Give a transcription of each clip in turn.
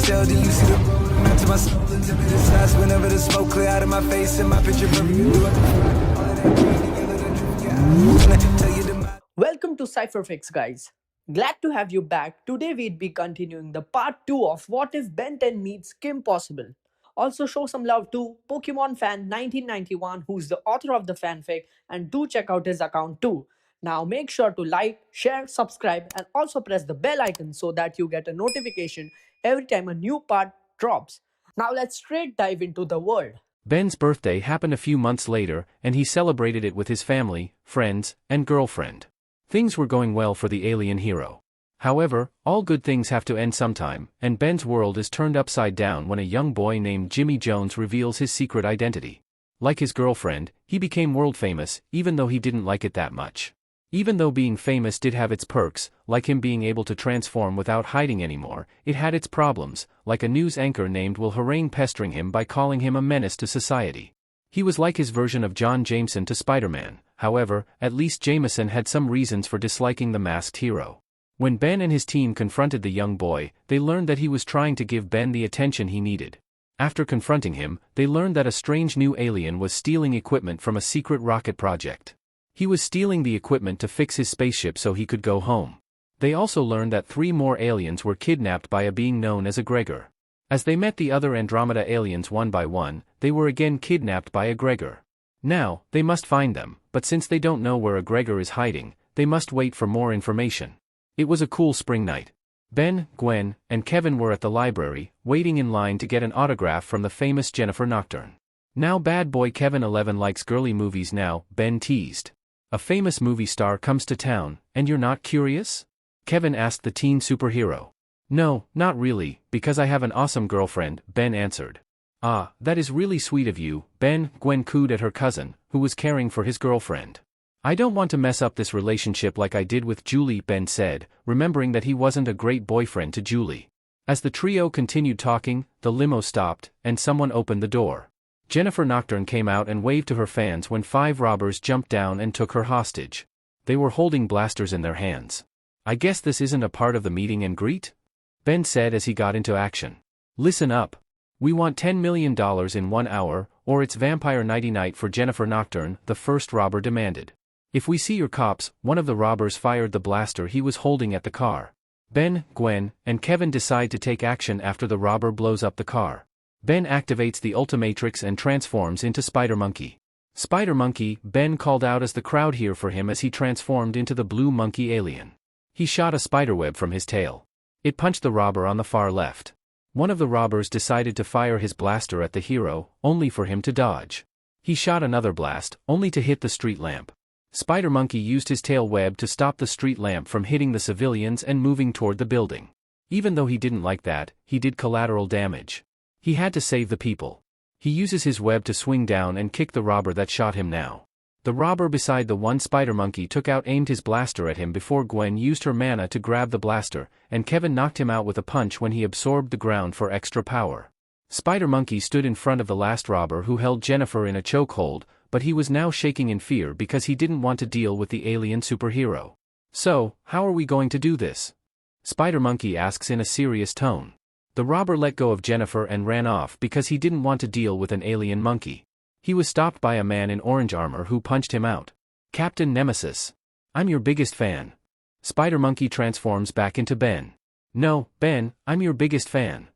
tell, then you see the road. I'm out to my soul into the size. Whenever the smoke clear out of my face and my picture perfect, you do it. All of that green together, the truth, yeah. Tell you the Welcome to Cypherfics, guys. Glad to have you back. Today we'd be continuing the part 2 of What If Ben 10 Meets Kim Possible. Also show some love to Pokemon Fan 1991, who's the author of the fanfic, and do check out his account too. Now make sure to like, share, subscribe, and also press the bell icon so that you get a notification every time a new part drops. Now let's straight dive into the world. Ben's birthday happened a few months later, and he celebrated it with his family, friends, and girlfriend. Things were going well for the alien hero. However, all good things have to end sometime, and Ben's world is turned upside down when a young boy named Jimmy Jones reveals his secret identity. Like his girlfriend, he became world famous, even though he didn't like it that much. Even though being famous did have its perks, like him being able to transform without hiding anymore, it had its problems, like a news anchor named Will Harrain pestering him by calling him a menace to society. He was like his version of John Jameson to Spider-Man. However, at least Jameson had some reasons for disliking the masked hero. When Ben and his team confronted the young boy, they learned that he was trying to give Ben the attention he needed. After confronting him, they learned that a strange new alien was stealing equipment from a secret rocket project. He was stealing the equipment to fix his spaceship so he could go home. They also learned that 3 more aliens were kidnapped by a being known as a Gregor. As they met the other Andromeda aliens one by one, they were again kidnapped by a Gregor. Now, they must find them, but since they don't know where a Gregor is hiding, they must wait for more information. It was a cool spring night. Ben, Gwen, and Kevin were at the library, waiting in line to get an autograph from the famous Jennifer Nocturne. Now bad boy Kevin 11 likes girly movies now, Ben teased. A famous movie star comes to town, and you're not curious? Kevin asked the teen superhero. No, not really, because I have an awesome girlfriend, Ben answered. Ah, that is really sweet of you, Ben, Gwen cooed at her cousin, who was caring for his girlfriend. I don't want to mess up this relationship like I did with Julie, Ben said, remembering that he wasn't a great boyfriend to Julie. As the trio continued talking, the limo stopped, and someone opened the door. Jennifer Nocturne came out and waved to her fans when 5 robbers jumped down and took her hostage. They were holding blasters in their hands. I guess this isn't a part of the meeting and greet? Ben said as he got into action. Listen up. We want $10 million in 1 hour, or it's Vampire Nighty Night for Jennifer Nocturne, the first robber demanded. If we see your cops, one of the robbers fired the blaster he was holding at the car. Ben, Gwen, and Kevin decide to take action after the robber blows up the car. Ben activates the Ultimatrix and transforms into Spider Monkey. Spider Monkey, Ben called out as the crowd here for him as he transformed into the blue monkey alien. He shot a spiderweb from his tail. It punched the robber on the far left. One of the robbers decided to fire his blaster at the hero, only for him to dodge. He shot another blast, only to hit the street lamp. Spider Monkey used his tail web to stop the street lamp from hitting the civilians and moving toward the building. Even though he didn't like that, he did collateral damage. He had to save the people. He uses his web to swing down and kick the robber that shot him now. The robber beside the one Spider Monkey took out aimed his blaster at him before Gwen used her mana to grab the blaster, and Kevin knocked him out with a punch when he absorbed the ground for extra power. Spider Monkey stood in front of the last robber who held Jennifer in a chokehold, but he was now shaking in fear because he didn't want to deal with the alien superhero. So, how are we going to do this? Spider Monkey asks in a serious tone. The robber let go of Jennifer and ran off because he didn't want to deal with an alien monkey. He was stopped by a man in orange armor who punched him out. Captain Nemesis. I'm your biggest fan. Spider Monkey transforms back into Ben. No, Ben, I'm your biggest fan.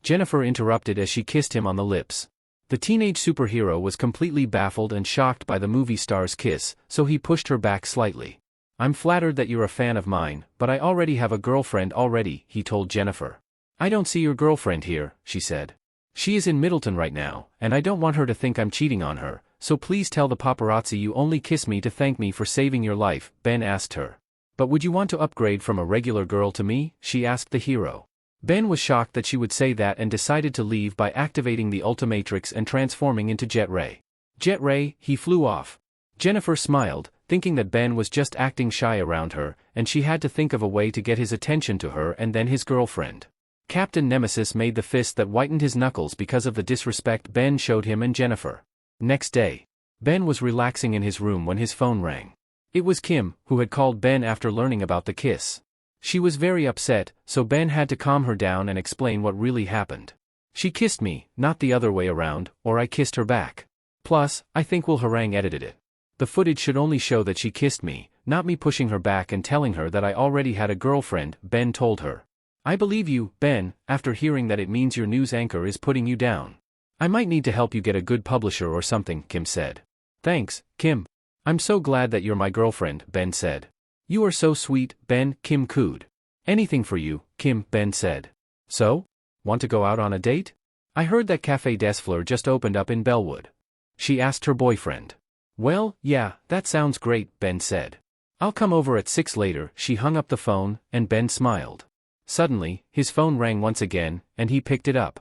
Jennifer interrupted as she kissed him on the lips. The teenage superhero was completely baffled and shocked by the movie star's kiss, so he pushed her back slightly. I'm flattered that you're a fan of mine, but I already have a girlfriend already, he told Jennifer. I don't see your girlfriend here, she said. She is in Middleton right now, and I don't want her to think I'm cheating on her, so please tell the paparazzi you only kiss me to thank me for saving your life, Ben asked her. But would you want to upgrade from a regular girl to me? She asked the hero. Ben was shocked that she would say that and decided to leave by activating the Ultimatrix and transforming into Jet Ray. Jet Ray, he flew off. Jennifer smiled, thinking that Ben was just acting shy around her, and she had to think of a way to get his attention to her and then his girlfriend. Captain Nemesis made the fist that whitened his knuckles because of the disrespect Ben showed him and Jennifer. Next day, Ben was relaxing in his room when his phone rang. It was Kim, who had called Ben after learning about the kiss. She was very upset, so Ben had to calm her down and explain what really happened. She kissed me, not the other way around, or I kissed her back. Plus, I think Will Harang edited it. The footage should only show that she kissed me, not me pushing her back and telling her that I already had a girlfriend, Ben told her. I believe you, Ben, after hearing that it means your news anchor is putting you down. I might need to help you get a good publisher or something, Kim said. Thanks, Kim. I'm so glad that you're my girlfriend, Ben said. You are so sweet, Ben, Kim cooed. Anything for you, Kim, Ben said. So? Want to go out on a date? I heard that Café des Fleurs just opened up in Bellwood. She asked her boyfriend. Well, yeah, that sounds great, Ben said. I'll come over at 6 later. She hung up the phone, and Ben smiled. Suddenly, his phone rang once again, and he picked it up.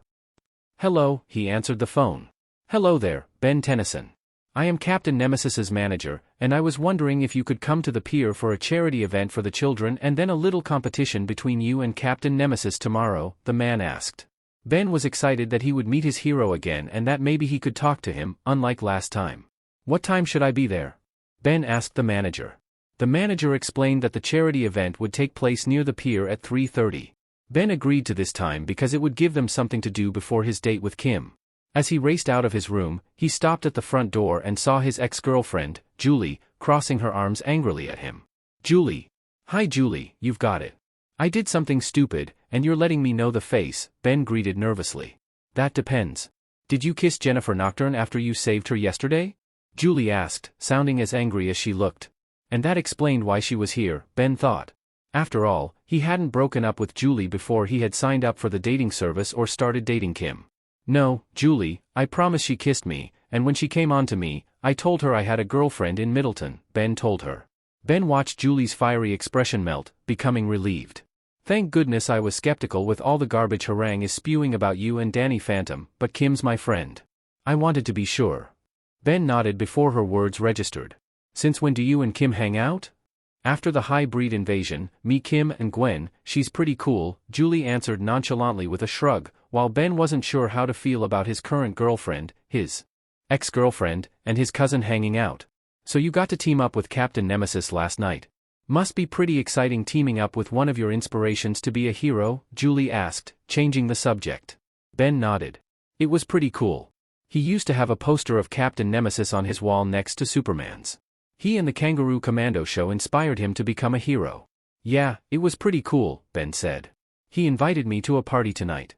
Hello, he answered the phone. Hello there, Ben Tennyson. I am Captain Nemesis's manager, and I was wondering if you could come to the pier for a charity event for the children and then a little competition between you and Captain Nemesis tomorrow, the man asked. Ben was excited that he would meet his hero again and that maybe he could talk to him, unlike last time. What time should I be there? Ben asked the manager. The manager explained that the charity event would take place near the pier at 3:30. Ben agreed to this time because it would give them something to do before his date with Kim. As he raced out of his room, he stopped at the front door and saw his ex-girlfriend, Julie, crossing her arms angrily at him. Julie. Hi Julie, you've got it. I did something stupid, and you're letting me know the face, Ben greeted nervously. That depends. Did you kiss Jennifer Nocturne after you saved her yesterday? Julie asked, sounding as angry as she looked. And that explained why she was here, Ben thought. After all, he hadn't broken up with Julie before he had signed up for the dating service or started dating Kim. No, Julie, I promise she kissed me, and when she came on to me, I told her I had a girlfriend in Middleton, Ben told her. Ben watched Julie's fiery expression melt, becoming relieved. Thank goodness I was skeptical with all the garbage Harang is spewing about you and Danny Phantom, but Kim's my friend. I wanted to be sure. Ben nodded before her words registered. Since when do you and Kim hang out? After the high-breed invasion, me Kim and Gwen, she's pretty cool, Julie answered nonchalantly with a shrug, while Ben wasn't sure how to feel about his current girlfriend, his ex-girlfriend, and his cousin hanging out. So you got to team up with Captain Nemesis last night. Must be pretty exciting teaming up with one of your inspirations to be a hero, Julie asked, changing the subject. Ben nodded. It was pretty cool. He used to have a poster of Captain Nemesis on his wall next to Superman's. He and the Kangaroo Commando show inspired him to become a hero. Yeah, it was pretty cool, Ben said. He invited me to a party tonight.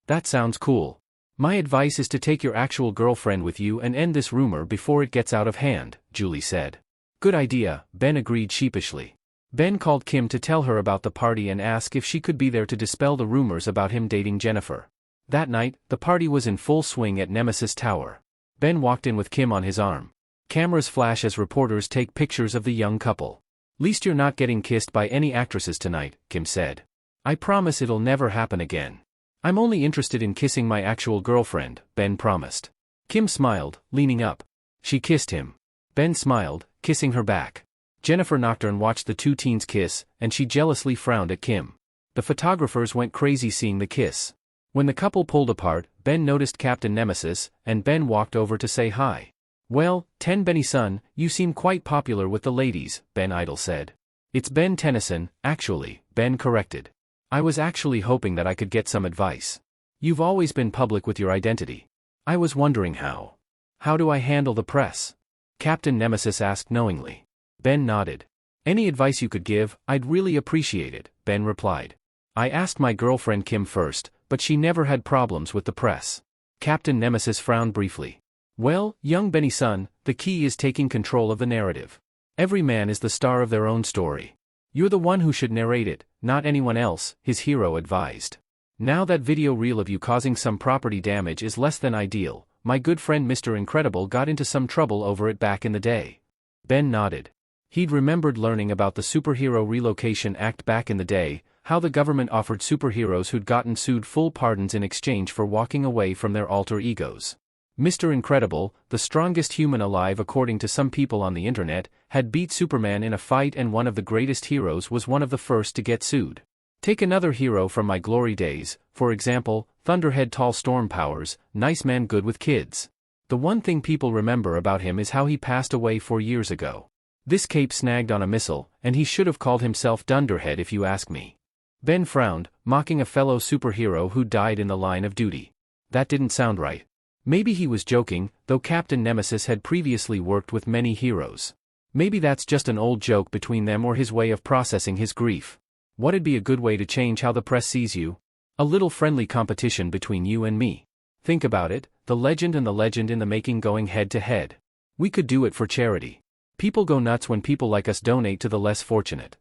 That sounds cool. My advice is to take your actual girlfriend with you and end this rumor before it gets out of hand, Julie said. Good idea, Ben agreed sheepishly. Ben called Kim to tell her about the party and ask if she could be there to dispel the rumors about him dating Jennifer. That night, the party was in full swing at Nemesis Tower. Ben walked in with Kim on his arm. Cameras flash as reporters take pictures of the young couple. Least you're not getting kissed by any actresses tonight, Kim said. I promise it'll never happen again. I'm only interested in kissing my actual girlfriend, Ben promised. Kim smiled, leaning up. She kissed him. Ben smiled, kissing her back. Jennifer Nocturne watched the two teens kiss, and she jealously frowned at Kim. The photographers went crazy seeing the kiss. When the couple pulled apart, Ben noticed Captain Nemesis, and Ben walked over to say hi. Well, Benny-san, you seem quite popular with the ladies, Ben Idle said. It's Ben Tennyson, actually, Ben corrected. I was actually hoping that I could get some advice. You've always been public with your identity. I was wondering how. How do I handle the press? Captain Nemesis asked knowingly. Ben nodded. Any advice you could give, I'd really appreciate it, Ben replied. I asked my girlfriend Kim first, but she never had problems with the press. Captain Nemesis frowned briefly. Well, young Benny-san, the key is taking control of the narrative. Every man is the star of their own story. You're the one who should narrate it, not anyone else, his hero advised. Now that video reel of you causing some property damage is less than ideal. My good friend Mr. Incredible got into some trouble over it back in the day. Ben nodded. He'd remembered learning about the Superhero Relocation Act back in the day, how the government offered superheroes who'd gotten sued full pardons in exchange for walking away from their alter egos. Mr. Incredible, the strongest human alive according to some people on the internet, had beat Superman in a fight, and one of the greatest heroes was one of the first to get sued. Take another hero from my glory days, for example, Thunderhead Tall Storm Powers, nice man good with kids. The one thing people remember about him is how he passed away 4 years ago. This cape snagged on a missile, and he should have called himself Dunderhead if you ask me. Ben frowned, mocking a fellow superhero who died in the line of duty. That didn't sound right. Maybe he was joking, though Captain Nemesis had previously worked with many heroes. Maybe that's just an old joke between them or his way of processing his grief. What'd be a good way to change how the press sees you? A little friendly competition between you and me. Think about it, the legend and the legend in the making going head to head. We could do it for charity. People go nuts when people like us donate to the less fortunate.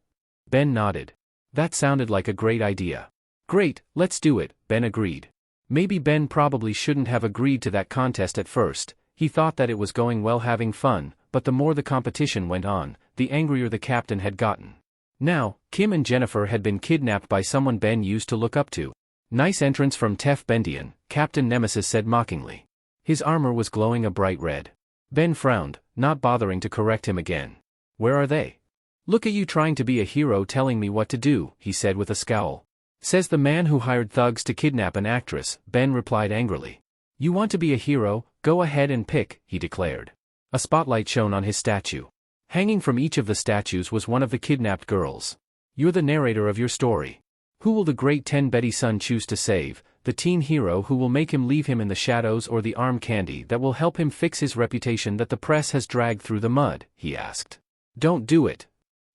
Ben nodded. That sounded like a great idea. Great, let's do it, Ben agreed. Maybe Ben probably shouldn't have agreed to that contest at first. He thought that it was going well having fun, but the more the competition went on, the angrier the captain had gotten. Now, Kim and Jennifer had been kidnapped by someone Ben used to look up to. Nice entrance from Tef Bendian, Captain Nemesis said mockingly. His armor was glowing a bright red. Ben frowned, not bothering to correct him again. Where are they? Look at you trying to be a hero telling me what to do, he said with a scowl. Says the man who hired thugs to kidnap an actress, Ben replied angrily. You want to be a hero, go ahead and pick, he declared. A spotlight shone on his statue. Hanging from each of the statues was one of the kidnapped girls. You're the narrator of your story. Who will the great 10 Betty son choose to save, the teen hero who will make him leave him in the shadows or the arm candy that will help him fix his reputation that the press has dragged through the mud, he asked. Don't do it.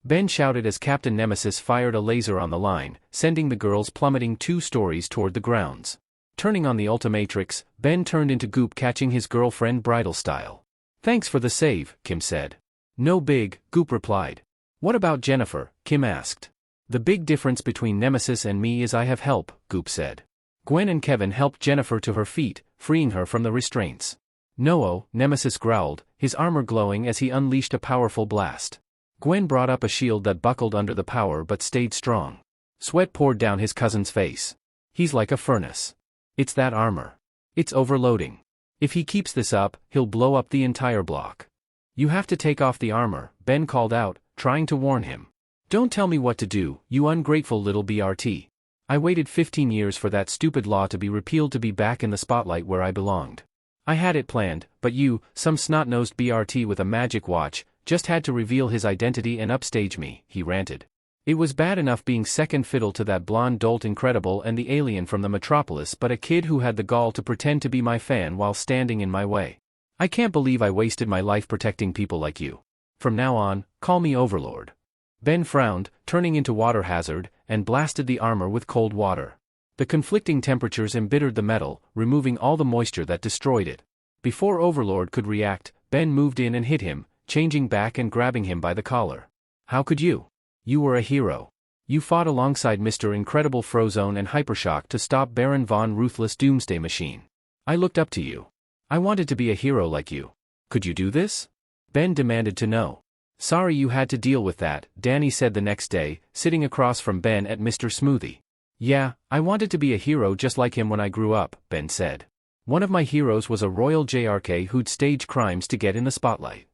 Ben shouted as Captain Nemesis fired a laser on the line, sending the girls plummeting 2 stories toward the grounds. Turning on the Ultimatrix, Ben turned into Goop catching his girlfriend bridal style. Thanks for the save, Kim said. No big, Goop replied. What about Jennifer? Kim asked. The big difference between Nemesis and me is I have help, Goop said. Gwen and Kevin helped Jennifer to her feet, freeing her from the restraints. No, Nemesis growled, his armor glowing as he unleashed a powerful blast. Gwen brought up a shield that buckled under the power but stayed strong. Sweat poured down his cousin's face. He's like a furnace. It's that armor. It's overloading. If he keeps this up, he'll blow up the entire block. You have to take off the armor, Ben called out, trying to warn him. Don't tell me what to do, you ungrateful little BRT. I waited 15 years for that stupid law to be repealed to be back in the spotlight where I belonged. I had it planned, but you, some snot-nosed BRT with a magic watch, just had to reveal his identity and upstage me, he ranted. It was bad enough being second fiddle to that blonde dolt Incredible and the alien from the metropolis, but a kid who had the gall to pretend to be my fan while standing in my way. I can't believe I wasted my life protecting people like you. From now on, call me Overlord. Ben frowned, turning into Water Hazard, and blasted the armor with cold water. The conflicting temperatures embittered the metal, removing all the moisture that destroyed it. Before Overlord could react, Ben moved in and hit him, changing back and grabbing him by the collar. How could you? You were a hero. You fought alongside Mr. Incredible Frozone and Hypershock to stop Baron Von Ruthless Doomsday Machine. I looked up to you. I wanted to be a hero like you. Could you do this? Ben demanded to know. Sorry you had to deal with that, Danny said the next day, sitting across from Ben at Mr. Smoothie. Yeah, I wanted to be a hero just like him when I grew up, Ben said. One of my heroes was a royal JRK who'd stage crimes to get in the spotlight.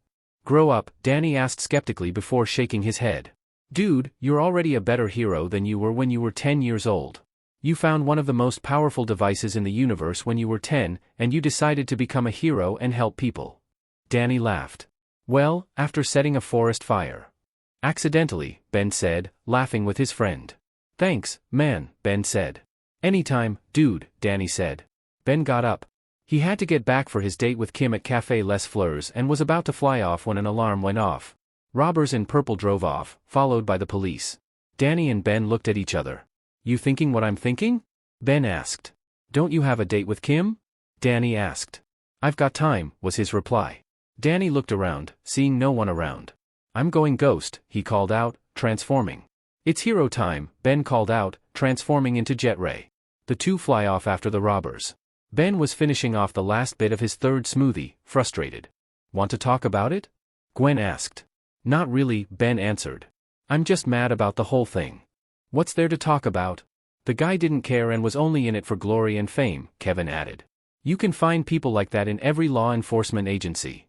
Grow up, Danny asked skeptically before shaking his head. Dude, you're already a better hero than you were when you were 10 years old. You found one of the most powerful devices in the universe when you were 10, and you decided to become a hero and help people. Danny laughed. Well, after setting a forest fire. Accidentally, Ben said, laughing with his friend. Thanks, man, Ben said. Anytime, dude, Danny said. Ben got up. He had to get back for his date with Kim at Café Les Fleurs and was about to fly off when an alarm went off. Robbers in purple drove off, followed by the police. Danny and Ben looked at each other. You thinking what I'm thinking? Ben asked. Don't you have a date with Kim? Danny asked. I've got time, was his reply. Danny looked around, seeing no one around. I'm going ghost, he called out, transforming. It's hero time, Ben called out, transforming into Jet Ray. The two fly off after the robbers. Ben was finishing off the last bit of his third smoothie, frustrated. Want to talk about it? Gwen asked. Not really, Ben answered. I'm just mad about the whole thing. What's there to talk about? The guy didn't care and was only in it for glory and fame, Kevin added. You can find people like that in every law enforcement agency.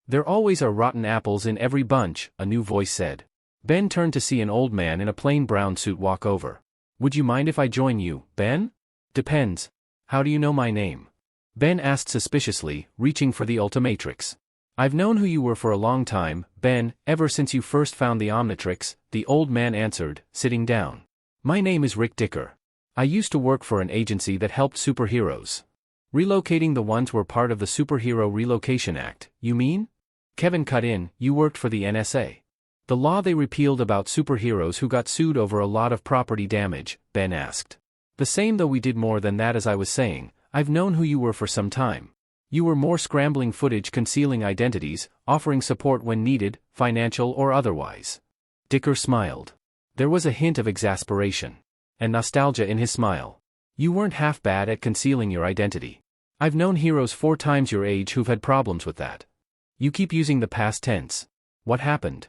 There always are rotten apples in every bunch, a new voice said. Ben turned to see an old man in a plain brown suit walk over. Would you mind if I join you, Ben? Depends. How do you know my name? Ben asked suspiciously, reaching for the Ultimatrix. I've known who you were for a long time, Ben, ever since you first found the Omnitrix, the old man answered, sitting down. My name is Rick Dicker. I used to work for an agency that helped superheroes. Relocating the ones were part of the Superhero Relocation Act, you mean? Kevin cut in, you worked for the NSA. The law they repealed about superheroes who got sued over a lot of property damage, Ben asked. The same, though we did more than that. As I was saying, I've known who you were for some time. You were more scrambling footage, concealing identities, offering support when needed, financial or otherwise. Dicker smiled. There was a hint of exasperation and nostalgia in his smile. You weren't half bad at concealing your identity. I've known heroes 4 times your age who've had problems with that. You keep using the past tense. What happened?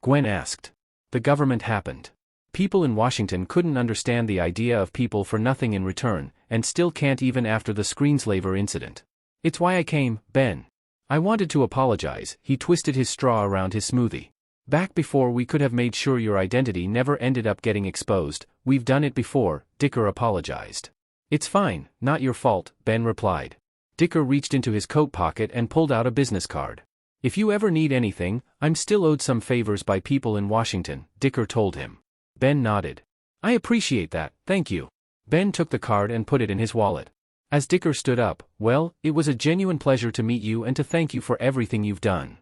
Gwen asked. The government happened. People in Washington couldn't understand the idea of people for nothing in return, and still can't even after the screenslaver incident. It's why I came, Ben. I wanted to apologize. He twisted his straw around his smoothie. Back before we could have made sure your identity never ended up getting exposed. We've done it before, Dicker apologized. It's fine, not your fault, Ben replied. Dicker reached into his coat pocket and pulled out a business card. If you ever need anything, I'm still owed some favors by people in Washington, Dicker told him. Ben nodded. I appreciate that, thank you. Ben took the card and put it in his wallet. As Dicker stood up, well, it was a genuine pleasure to meet you and to thank you for everything you've done.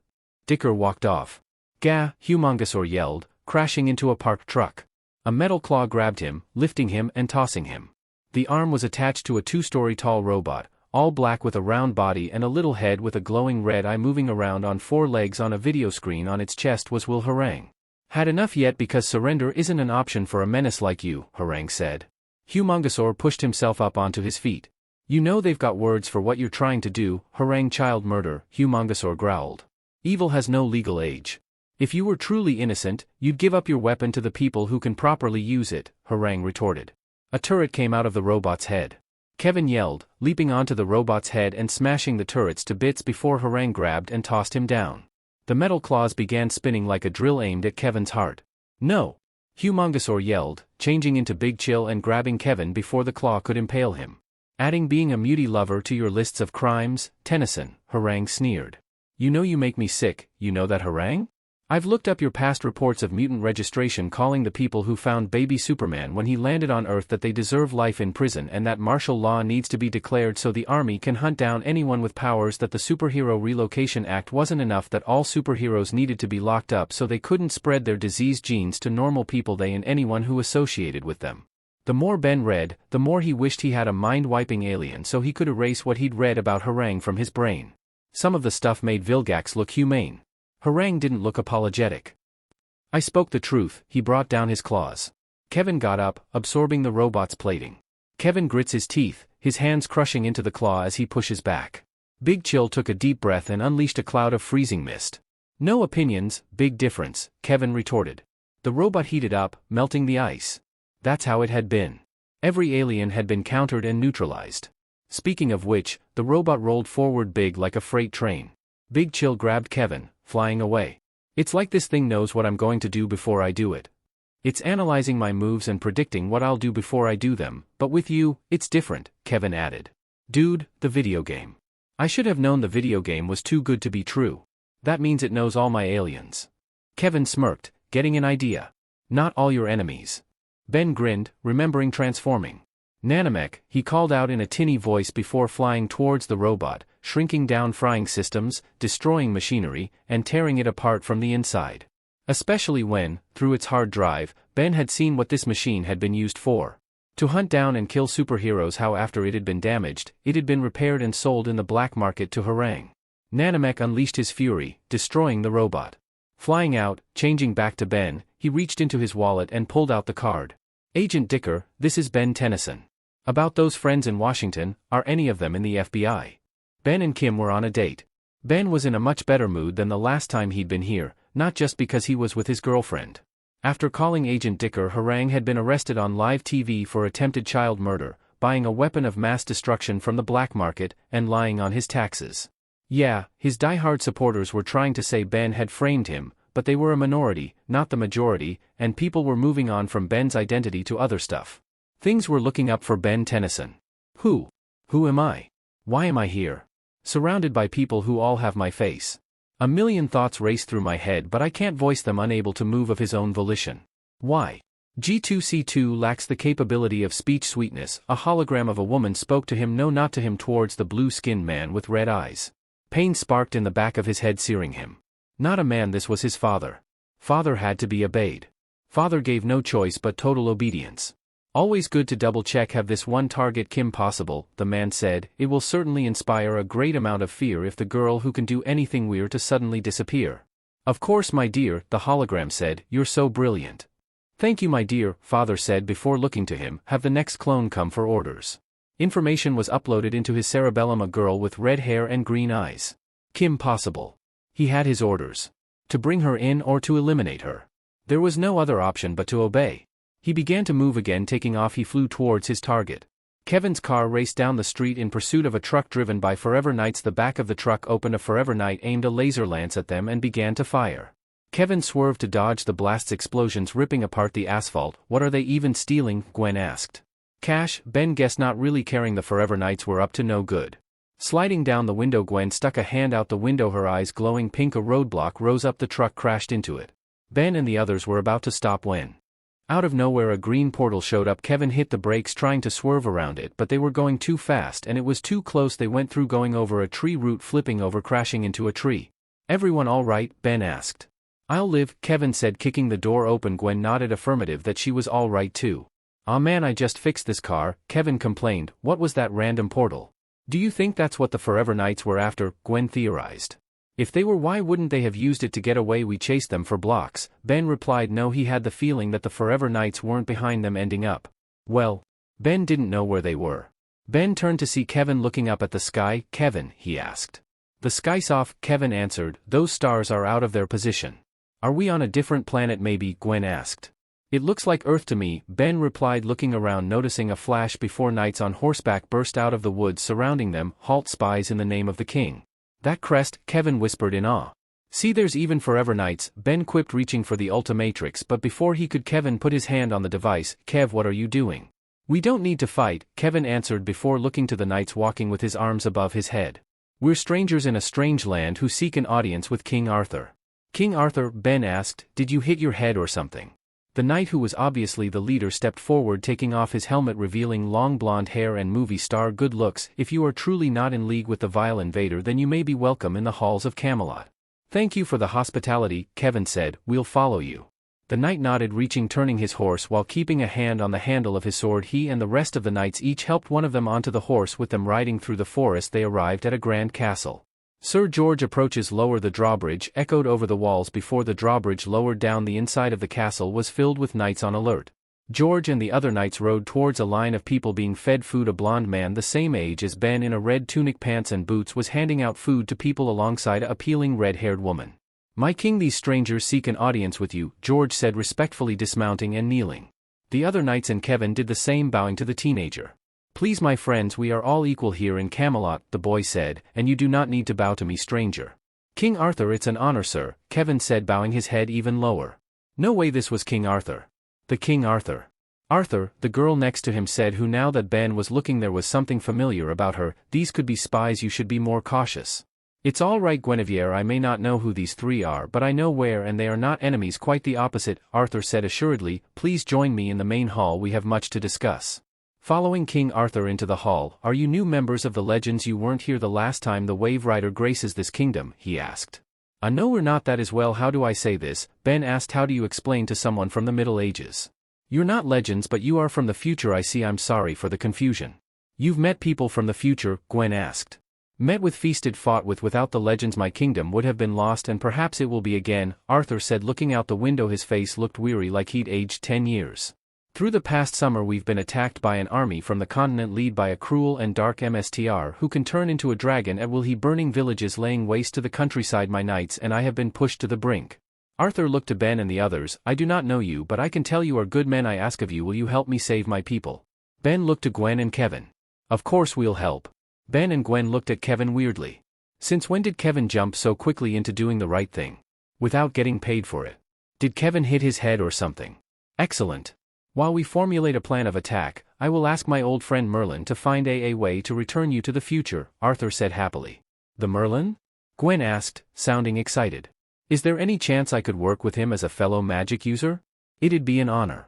Dicker walked off. Gah, Humongousaur yelled, crashing into a parked truck. A metal claw grabbed him, lifting him and tossing him. The arm was attached to a 2-story tall robot, all black with a round body and a little head with a glowing red eye moving around on 4 legs. On a video screen on its chest was Will Harang. Had enough yet? Because surrender isn't an option for a menace like you, Harang said. Humongousaur pushed himself up onto his feet. You know they've got words for what you're trying to do, Harang. Child murder, Humongousaur growled. Evil has no legal age. If you were truly innocent, you'd give up your weapon to the people who can properly use it, Harang retorted. A turret came out of the robot's head. Kevin yelled, leaping onto the robot's head and smashing the turrets to bits before Harang grabbed and tossed him down. The metal claws began spinning like a drill aimed at Kevin's heart. No! Humongousaur yelled, changing into Big Chill and grabbing Kevin before the claw could impale him. Adding being a mutie lover to your lists of crimes, Tennyson, Harang sneered. You know you make me sick, you know that, Harang? I've looked up your past reports of mutant registration calling the people who found baby Superman when he landed on Earth that they deserve life in prison and that martial law needs to be declared so the army can hunt down anyone with powers, that the Superhero Relocation Act wasn't enough, that all superheroes needed to be locked up so they couldn't spread their disease genes to normal people, they and anyone who associated with them. The more Ben read, the more he wished he had a mind-wiping alien so he could erase what he'd read about Harang from his brain. Some of the stuff made Villgax look humane. Harang didn't look apologetic. I spoke the truth, he brought down his claws. Kevin got up, absorbing the robot's plating. Kevin grits his teeth, his hands crushing into the claw as he pushes back. Big Chill took a deep breath and unleashed a cloud of freezing mist. No opinions, big difference, Kevin retorted. The robot heated up, melting the ice. That's how it had been. Every alien had been countered and neutralized. Speaking of which, the robot rolled forward big like a freight train. Big Chill grabbed Kevin, flying away. It's like this thing knows what I'm going to do before I do it. It's analyzing my moves and predicting what I'll do before I do them, but with you, it's different, Kevin added. Dude, the video game. I should have known the video game was too good to be true. That means it knows all my aliens. Kevin smirked, getting an idea. Not all your enemies. Ben grinned, remembering transforming. Nanomech, he called out in a tinny voice before flying towards the robot, shrinking down frying systems, destroying machinery, and tearing it apart from the inside. Especially when, through its hard drive, Ben had seen what this machine had been used for. To hunt down and kill superheroes. How after it had been damaged, it had been repaired and sold in the black market to Harang. Nanomech unleashed his fury, destroying the robot. Flying out, changing back to Ben, he reached into his wallet and pulled out the card. Agent Dicker, this is Ben Tennyson. About those friends in Washington, are any of them in the FBI? Ben and Kim were on a date. Ben was in a much better mood than the last time he'd been here, not just because he was with his girlfriend. After calling Agent Dicker, Harang had been arrested on live TV for attempted child murder, buying a weapon of mass destruction from the black market, and lying on his taxes. Yeah, his die-hard supporters were trying to say Ben had framed him, but they were a minority, not the majority, and people were moving on from Ben's identity to other stuff. Things were looking up for Ben Tennyson. Who am I? Why am I here? Surrounded by people who all have my face. A million thoughts race through my head but I can't voice them, unable to move of his own volition. Why? G2C2 lacks the capability of speech sweetness. A hologram of a woman spoke to him, no, not to him, towards the blue-skinned man with red eyes. Pain sparked in the back of his head, searing him. Not a man, this was his father. Father had to be obeyed. Father gave no choice but total obedience. Always good to double-check. Have this one target Kim possible, the man said. It will certainly inspire a great amount of fear if the girl who can do anything weird to suddenly disappear. Of course, my dear, the hologram said. You're so brilliant. Thank you, my dear, father said before looking to him. Have the next clone come for orders. Information was uploaded into his cerebellum. A girl with red hair and green eyes. Kim possible. He had his orders. To bring her in or to eliminate her. There was no other option but to obey. He began to move again, taking off. He flew towards his target. Kevin's car raced down the street in pursuit of a truck driven by Forever Knights. The back of the truck opened. A Forever Knight aimed a laser lance at them and began to fire. Kevin swerved to dodge the blast's explosions, ripping apart the asphalt. What are they even stealing? Gwen asked. Cash. Ben guessed, not really caring. The Forever Knights were up to no good. Sliding down the window, Gwen stuck a hand out the window, her eyes glowing pink. A roadblock rose up. The truck crashed into it. Ben and the others were about to stop when out of nowhere a green portal showed up. Kevin hit the brakes trying to swerve around it, but they were going too fast and it was too close. They went through, going over a tree root, flipping over, crashing into a tree. Everyone all right? Ben asked. I'll live, Kevin said, kicking the door open. Gwen nodded affirmative that she was all right too. Aw man, I just fixed this car, Kevin complained. What was that random portal? Do you think that's what the Forever Knights were after? Gwen theorized. If they were, why wouldn't they have used it to get away? We chased them for blocks. Ben replied. No, he had the feeling that the Forever Knights weren't behind them, ending up. Well, Ben didn't know where they were. Ben turned to see Kevin looking up at the sky. Kevin, he asked. The sky's off, Kevin answered. Those stars are out of their position. Are we on a different planet maybe? Gwen asked. It looks like Earth to me, Ben replied, looking around, noticing a flash before knights on horseback burst out of the woods surrounding them. Halt, spies, in the name of the king. That crest, Kevin whispered in awe. See, there's even Forever Knights, Ben quipped, reaching for the Ultimatrix, but before he could, Kevin put his hand on the device. Kev, what are you doing? We don't need to fight, Kevin answered before looking to the knights walking with his arms above his head. We're strangers in a strange land who seek an audience with King Arthur. King Arthur? Ben asked. Did you hit your head or something? The knight, who was obviously the leader, stepped forward, taking off his helmet, revealing long blonde hair and movie star good looks. If you are truly not in league with the vile invader, then you may be welcome in the halls of Camelot. Thank you for the hospitality, Kevin said. We'll follow you. The knight nodded, reaching, turning his horse while keeping a hand on the handle of his sword. He and the rest of the knights each helped one of them onto the horse. With them riding through the forest, they arrived at a grand castle. Sir George approaches. Lower the drawbridge, echoed over the walls before the drawbridge lowered down. The inside of the castle was filled with knights on alert. George and the other knights rode towards a line of people being fed food. A blonde man the same age as Ben in a red tunic, pants and boots was handing out food to people alongside a appealing red-haired woman. My king, these strangers seek an audience with you, George said, respectfully dismounting and kneeling. The other knights and Kevin did the same, bowing to the teenager. Please, my friends, we are all equal here in Camelot, the boy said, and you do not need to bow to me, stranger. King Arthur, it's an honor, sir, Kevin said, bowing his head even lower. No way, this was King Arthur. The King Arthur. Arthur, the girl next to him said, who now that Ben was looking there was something familiar about her. These could be spies, you should be more cautious. It's all right, Guinevere, I may not know who these three are, but I know where, and they are not enemies, quite the opposite, Arthur said assuredly. Please join me in the main hall, we have much to discuss. Following King Arthur into the hall, are you new members of the Legends? You weren't here the last time the Wave Rider graces this kingdom, he asked. No, we're not. That is, well, how do I say this? Ben asked. How do you explain to someone from the Middle Ages? You're not Legends, but you are from the future, I see. I'm sorry for the confusion. You've met people from the future? Gwen asked. Met with, feasted, fought with. Without the Legends my kingdom would have been lost, and perhaps it will be again, Arthur said, looking out the window. His face looked weary, like he'd aged 10 years. Through the past summer we've been attacked by an army from the continent led by a cruel and dark MSTR who can turn into a dragon at will. He burning villages, laying waste to the countryside. My knights and I have been pushed to the brink. Arthur looked to Ben and the others. I do not know you, but I can tell you are good men. I ask of you, will you help me save my people? Ben looked to Gwen and Kevin. Of course we'll help. Ben and Gwen looked at Kevin weirdly. Since when did Kevin jump so quickly into doing the right thing? Without getting paid for it. Did Kevin hit his head or something? Excellent. While we formulate a plan of attack, I will ask my old friend Merlin to find a way to return you to the future, Arthur said happily. The Merlin? Gwen asked, sounding excited. Is there any chance I could work with him as a fellow magic user? It'd be an honor.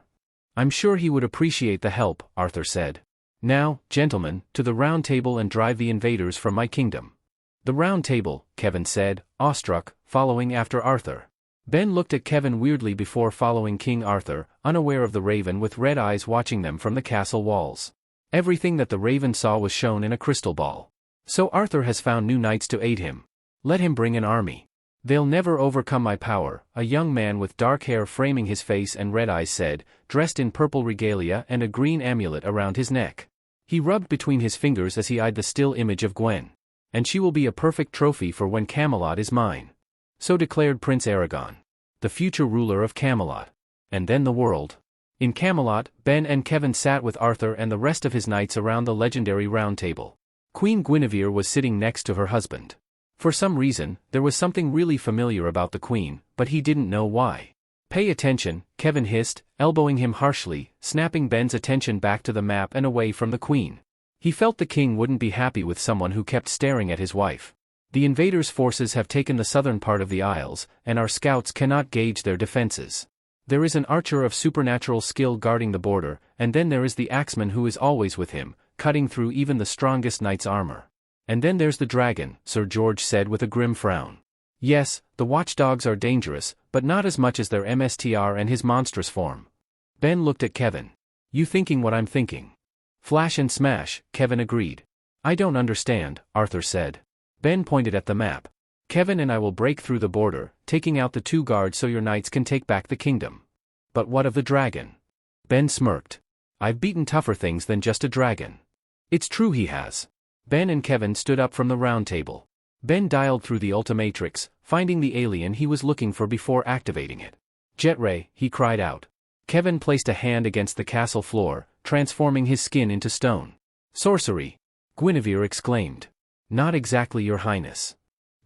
I'm sure he would appreciate the help, Arthur said. Now, gentlemen, to the round table and drive the invaders from my kingdom. The round table, Kevin said, awestruck, following after Arthur. Ben looked at Kevin weirdly before following King Arthur, unaware of the raven with red eyes watching them from the castle walls. Everything that the raven saw was shown in a crystal ball. So Arthur has found new knights to aid him. Let him bring an army. They'll never overcome my power, a young man with dark hair framing his face and red eyes said, dressed in purple regalia and a green amulet around his neck. He rubbed between his fingers as he eyed the still image of Gwen. And she will be a perfect trophy for when Camelot is mine. So declared Prince Aragon, the future ruler of Camelot. And then the world. In Camelot, Ben and Kevin sat with Arthur and the rest of his knights around the legendary round table. Queen Guinevere was sitting next to her husband. For some reason, there was something really familiar about the queen, but he didn't know why. Pay attention, Kevin hissed, elbowing him harshly, snapping Ben's attention back to the map and away from the queen. He felt the king wouldn't be happy with someone who kept staring at his wife. The invaders' forces have taken the southern part of the Isles, and our scouts cannot gauge their defenses. There is an archer of supernatural skill guarding the border, and then there is the axeman who is always with him, cutting through even the strongest knight's armor. And then there's the dragon, Sir George said with a grim frown. Yes, the watchdogs are dangerous, but not as much as their MSTR and his monstrous form. Ben looked at Kevin. You thinking what I'm thinking? Flash and smash, Kevin agreed. I don't understand, Arthur said. Ben pointed at the map. Kevin and I will break through the border, taking out the 2 guards so your knights can take back the kingdom. But what of the dragon? Ben smirked. I've beaten tougher things than just a dragon. It's true he has. Ben and Kevin stood up from the round table. Ben dialed through the Ultimatrix, finding the alien he was looking for before activating it. Jet ray, he cried out. Kevin placed a hand against the castle floor, transforming his skin into stone. Sorcery! Guinevere exclaimed. Not exactly, your highness.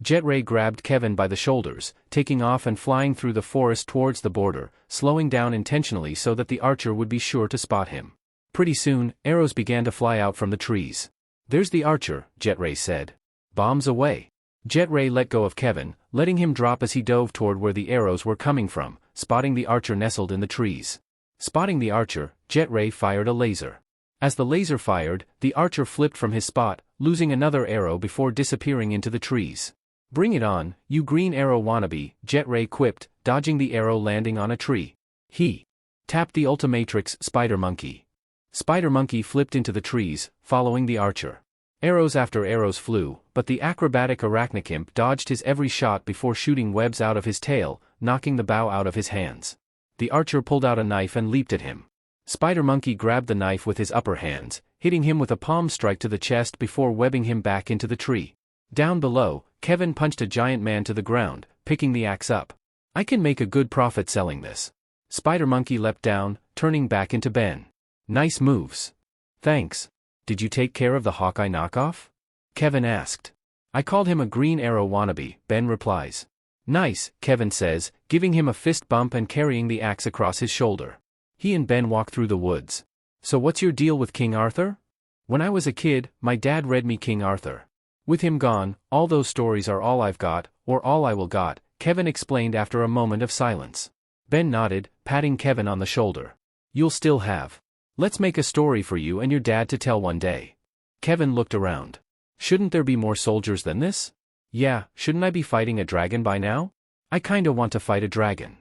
Jet ray grabbed Kevin by the shoulders, taking off and flying through the forest towards the border, slowing down intentionally so that the archer would be sure to spot him. Pretty soon, arrows began to fly out from the trees. There's the archer, Jet ray said. Bombs away. Jet ray let go of Kevin, letting him drop as he dove toward where the arrows were coming from, spotting the archer nestled in the trees. Spotting the archer, Jet ray fired a laser. As the laser fired, the archer flipped from his spot, losing another arrow before disappearing into the trees. Bring it on, you green arrow wannabe, Jet ray quipped, dodging the arrow landing on a tree. He tapped the Ultimatrix Spider Monkey. Spider Monkey flipped into the trees, following the archer. Arrows after arrows flew, but the acrobatic arachnikimp dodged his every shot before shooting webs out of his tail, knocking the bow out of his hands. The archer pulled out a knife and leaped at him. Spider Monkey grabbed the knife with his upper hands, hitting him with a palm strike to the chest before webbing him back into the tree. Down below, Kevin punched a giant man to the ground, picking the axe up. I can make a good profit selling this. Spider Monkey leapt down, turning back into Ben. Nice moves. Thanks. Did you take care of the Hawkeye knockoff? Kevin asked. I called him a green arrow wannabe, Ben replies. Nice, Kevin says, giving him a fist bump and carrying the axe across his shoulder. He and Ben walk through the woods. So what's your deal with King Arthur? When I was a kid, my dad read me King Arthur. With him gone, all those stories are all I've got, or all I will got, Kevin explained after a moment of silence. Ben nodded, patting Kevin on the shoulder. You'll still have. Let's make a story for you and your dad to tell one day. Kevin looked around. Shouldn't there be more soldiers than this? Yeah, shouldn't I be fighting a dragon by now? I kinda want to fight a dragon.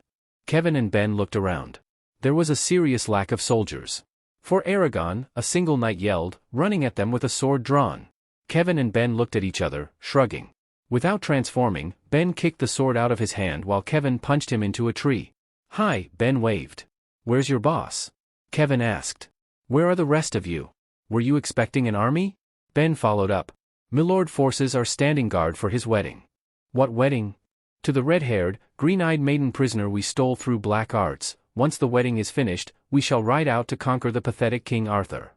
Kevin and Ben looked around. There was a serious lack of soldiers. For Aragon, a single knight yelled, running at them with a sword drawn. Kevin and Ben looked at each other, shrugging. Without transforming, Ben kicked the sword out of his hand while Kevin punched him into a tree. Hi, Ben waved. Where's your boss? Kevin asked. Where are the rest of you? Were you expecting an army? Ben followed up. Milord forces are standing guard for his wedding. What wedding? To the red-haired, green-eyed maiden prisoner we stole through black arts. Once the wedding is finished, we shall ride out to conquer the pathetic King Arthur.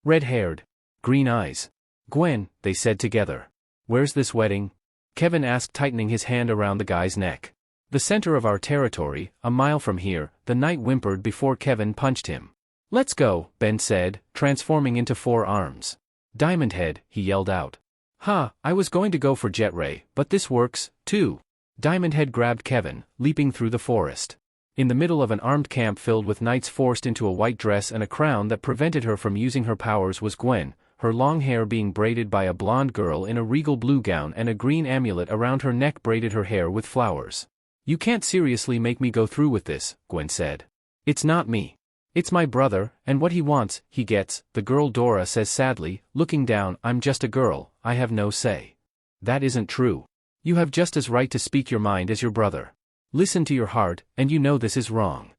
Red-haired. Green eyes. Gwen, they said together. Where's this wedding? Kevin asked, tightening his hand around the guy's neck. The center of our territory, a mile from here, the knight whimpered before Kevin punched him. Let's go, Ben said, transforming into 4 arms. Diamond Head, he yelled out. Ha, I was going to go for Jet Ray, but this works, too. Diamond Head grabbed Kevin, leaping through the forest. In the middle of an armed camp filled with knights forced into a white dress and a crown that prevented her from using her powers was Gwen, her long hair being braided by a blonde girl in a regal blue gown and a green amulet around her neck braided her hair with flowers. You can't seriously make me go through with this, Gwen said. It's not me. It's my brother, and what he wants, he gets, the girl Dora says sadly, looking down. I'm just a girl, I have no say. That isn't true. You have just as right to speak your mind as your brother. Listen to your heart, and you know this is wrong.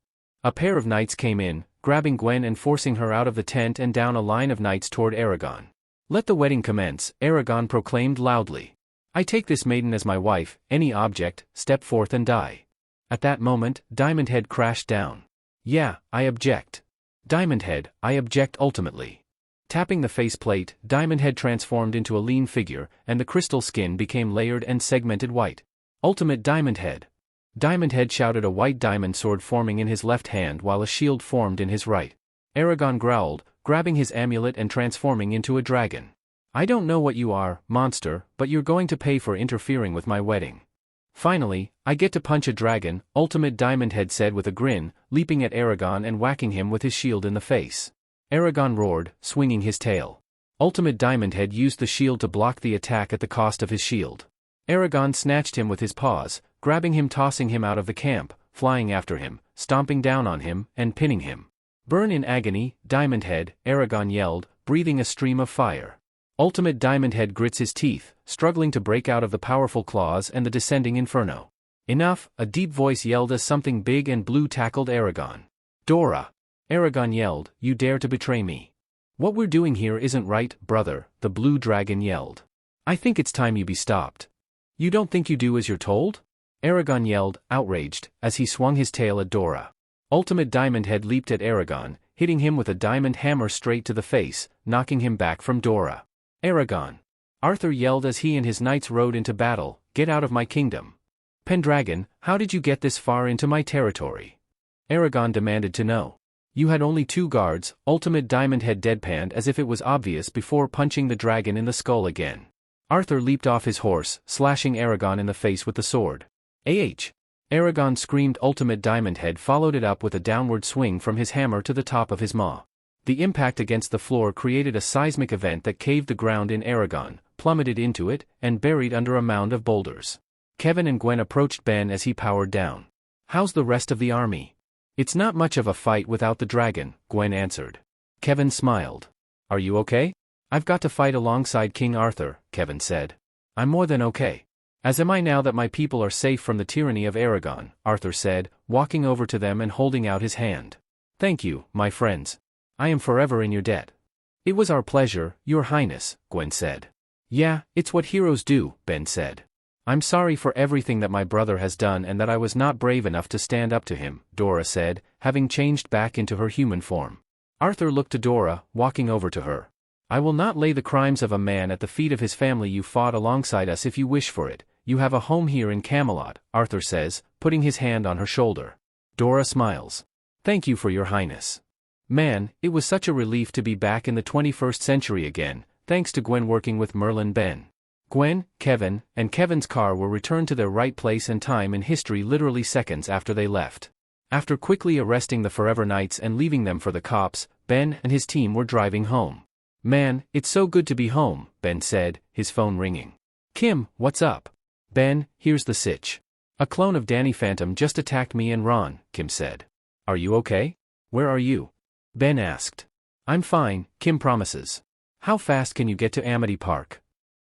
A pair of knights came in, grabbing Gwen and forcing her out of the tent and down a line of knights toward Aragon. Let the wedding commence, Aragon proclaimed loudly. I take this maiden as my wife, any object, step forth and die. At that moment, Diamond Head crashed down. Yeah, I object. Diamond Head, I object ultimately. Tapping the faceplate, Diamond Head transformed into a lean figure, and the crystal skin became layered and segmented white. Ultimate Diamond Head. Diamond Head shouted, a white diamond sword forming in his left hand while a shield formed in his right. Aragon growled, grabbing his amulet and transforming into a dragon. I don't know what you are, monster, but you're going to pay for interfering with my wedding. Finally, I get to punch a dragon, Ultimate Diamond Head said with a grin, leaping at Aragon and whacking him with his shield in the face. Aragon roared, swinging his tail. Ultimate Diamond Head used the shield to block the attack at the cost of his shield. Aragon snatched him with his paws, grabbing him, tossing him out of the camp, flying after him, stomping down on him, and pinning him. Burn in agony, Diamond Head, Aragon yelled, breathing a stream of fire. Ultimate Diamond Head grits his teeth, struggling to break out of the powerful claws and the descending inferno. Enough, a deep voice yelled as something big and blue tackled Aragon. Dora! Aragon yelled, you dare to betray me. What we're doing here isn't right, brother, the blue dragon yelled. I think it's time you be stopped. You don't think you do as you're told? Aragon yelled, outraged, as he swung his tail at Dora. Ultimate Diamond Head leaped at Aragon, hitting him with a diamond hammer straight to the face, knocking him back from Dora. Aragon! Arthur yelled as he and his knights rode into battle, get out of my kingdom. Pendragon, how did you get this far into my territory? Aragon demanded to know. You had only 2 guards, Ultimate Diamond Head deadpanned as if it was obvious before punching the dragon in the skull again. Arthur leaped off his horse, slashing Aragon in the face with the sword. Aragon screamed. Ultimate Diamond Head followed it up with a downward swing from his hammer to the top of his maw. The impact against the floor created a seismic event that caved the ground in Aragon, plummeted into it, and buried under a mound of boulders. Kevin and Gwen approached Ben as he powered down. How's the rest of the army? It's not much of a fight without the dragon, Gwen answered. Kevin smiled. Are you okay? I've got to fight alongside King Arthur, Kevin said. I'm more than okay. As am I now that my people are safe from the tyranny of Aragon, Arthur said, walking over to them and holding out his hand. Thank you, my friends. I am forever in your debt. It was our pleasure, Your Highness, Gwen said. Yeah, it's what heroes do, Ben said. I'm sorry for everything that my brother has done and that I was not brave enough to stand up to him, Dora said, having changed back into her human form. Arthur looked to Dora, walking over to her. I will not lay the crimes of a man at the feet of his family. You fought alongside us if you wish for it. You have a home here in Camelot, Arthur says, putting his hand on her shoulder. Dora smiles. Thank you for Your Highness. Man, it was such a relief to be back in the 21st century again, thanks to Gwen working with Merlin Ben. Gwen, Kevin, and Kevin's car were returned to their right place and time in history literally seconds after they left. After quickly arresting the Forever Knights and leaving them for the cops, Ben and his team were driving home. Man, it's so good to be home, Ben said, his phone ringing. Kim, what's up? Ben, here's the sitch. A clone of Danny Phantom just attacked me and Ron, Kim said. Are you okay? Where are you? Ben asked. I'm fine, Kim promises. How fast can you get to Amity Park?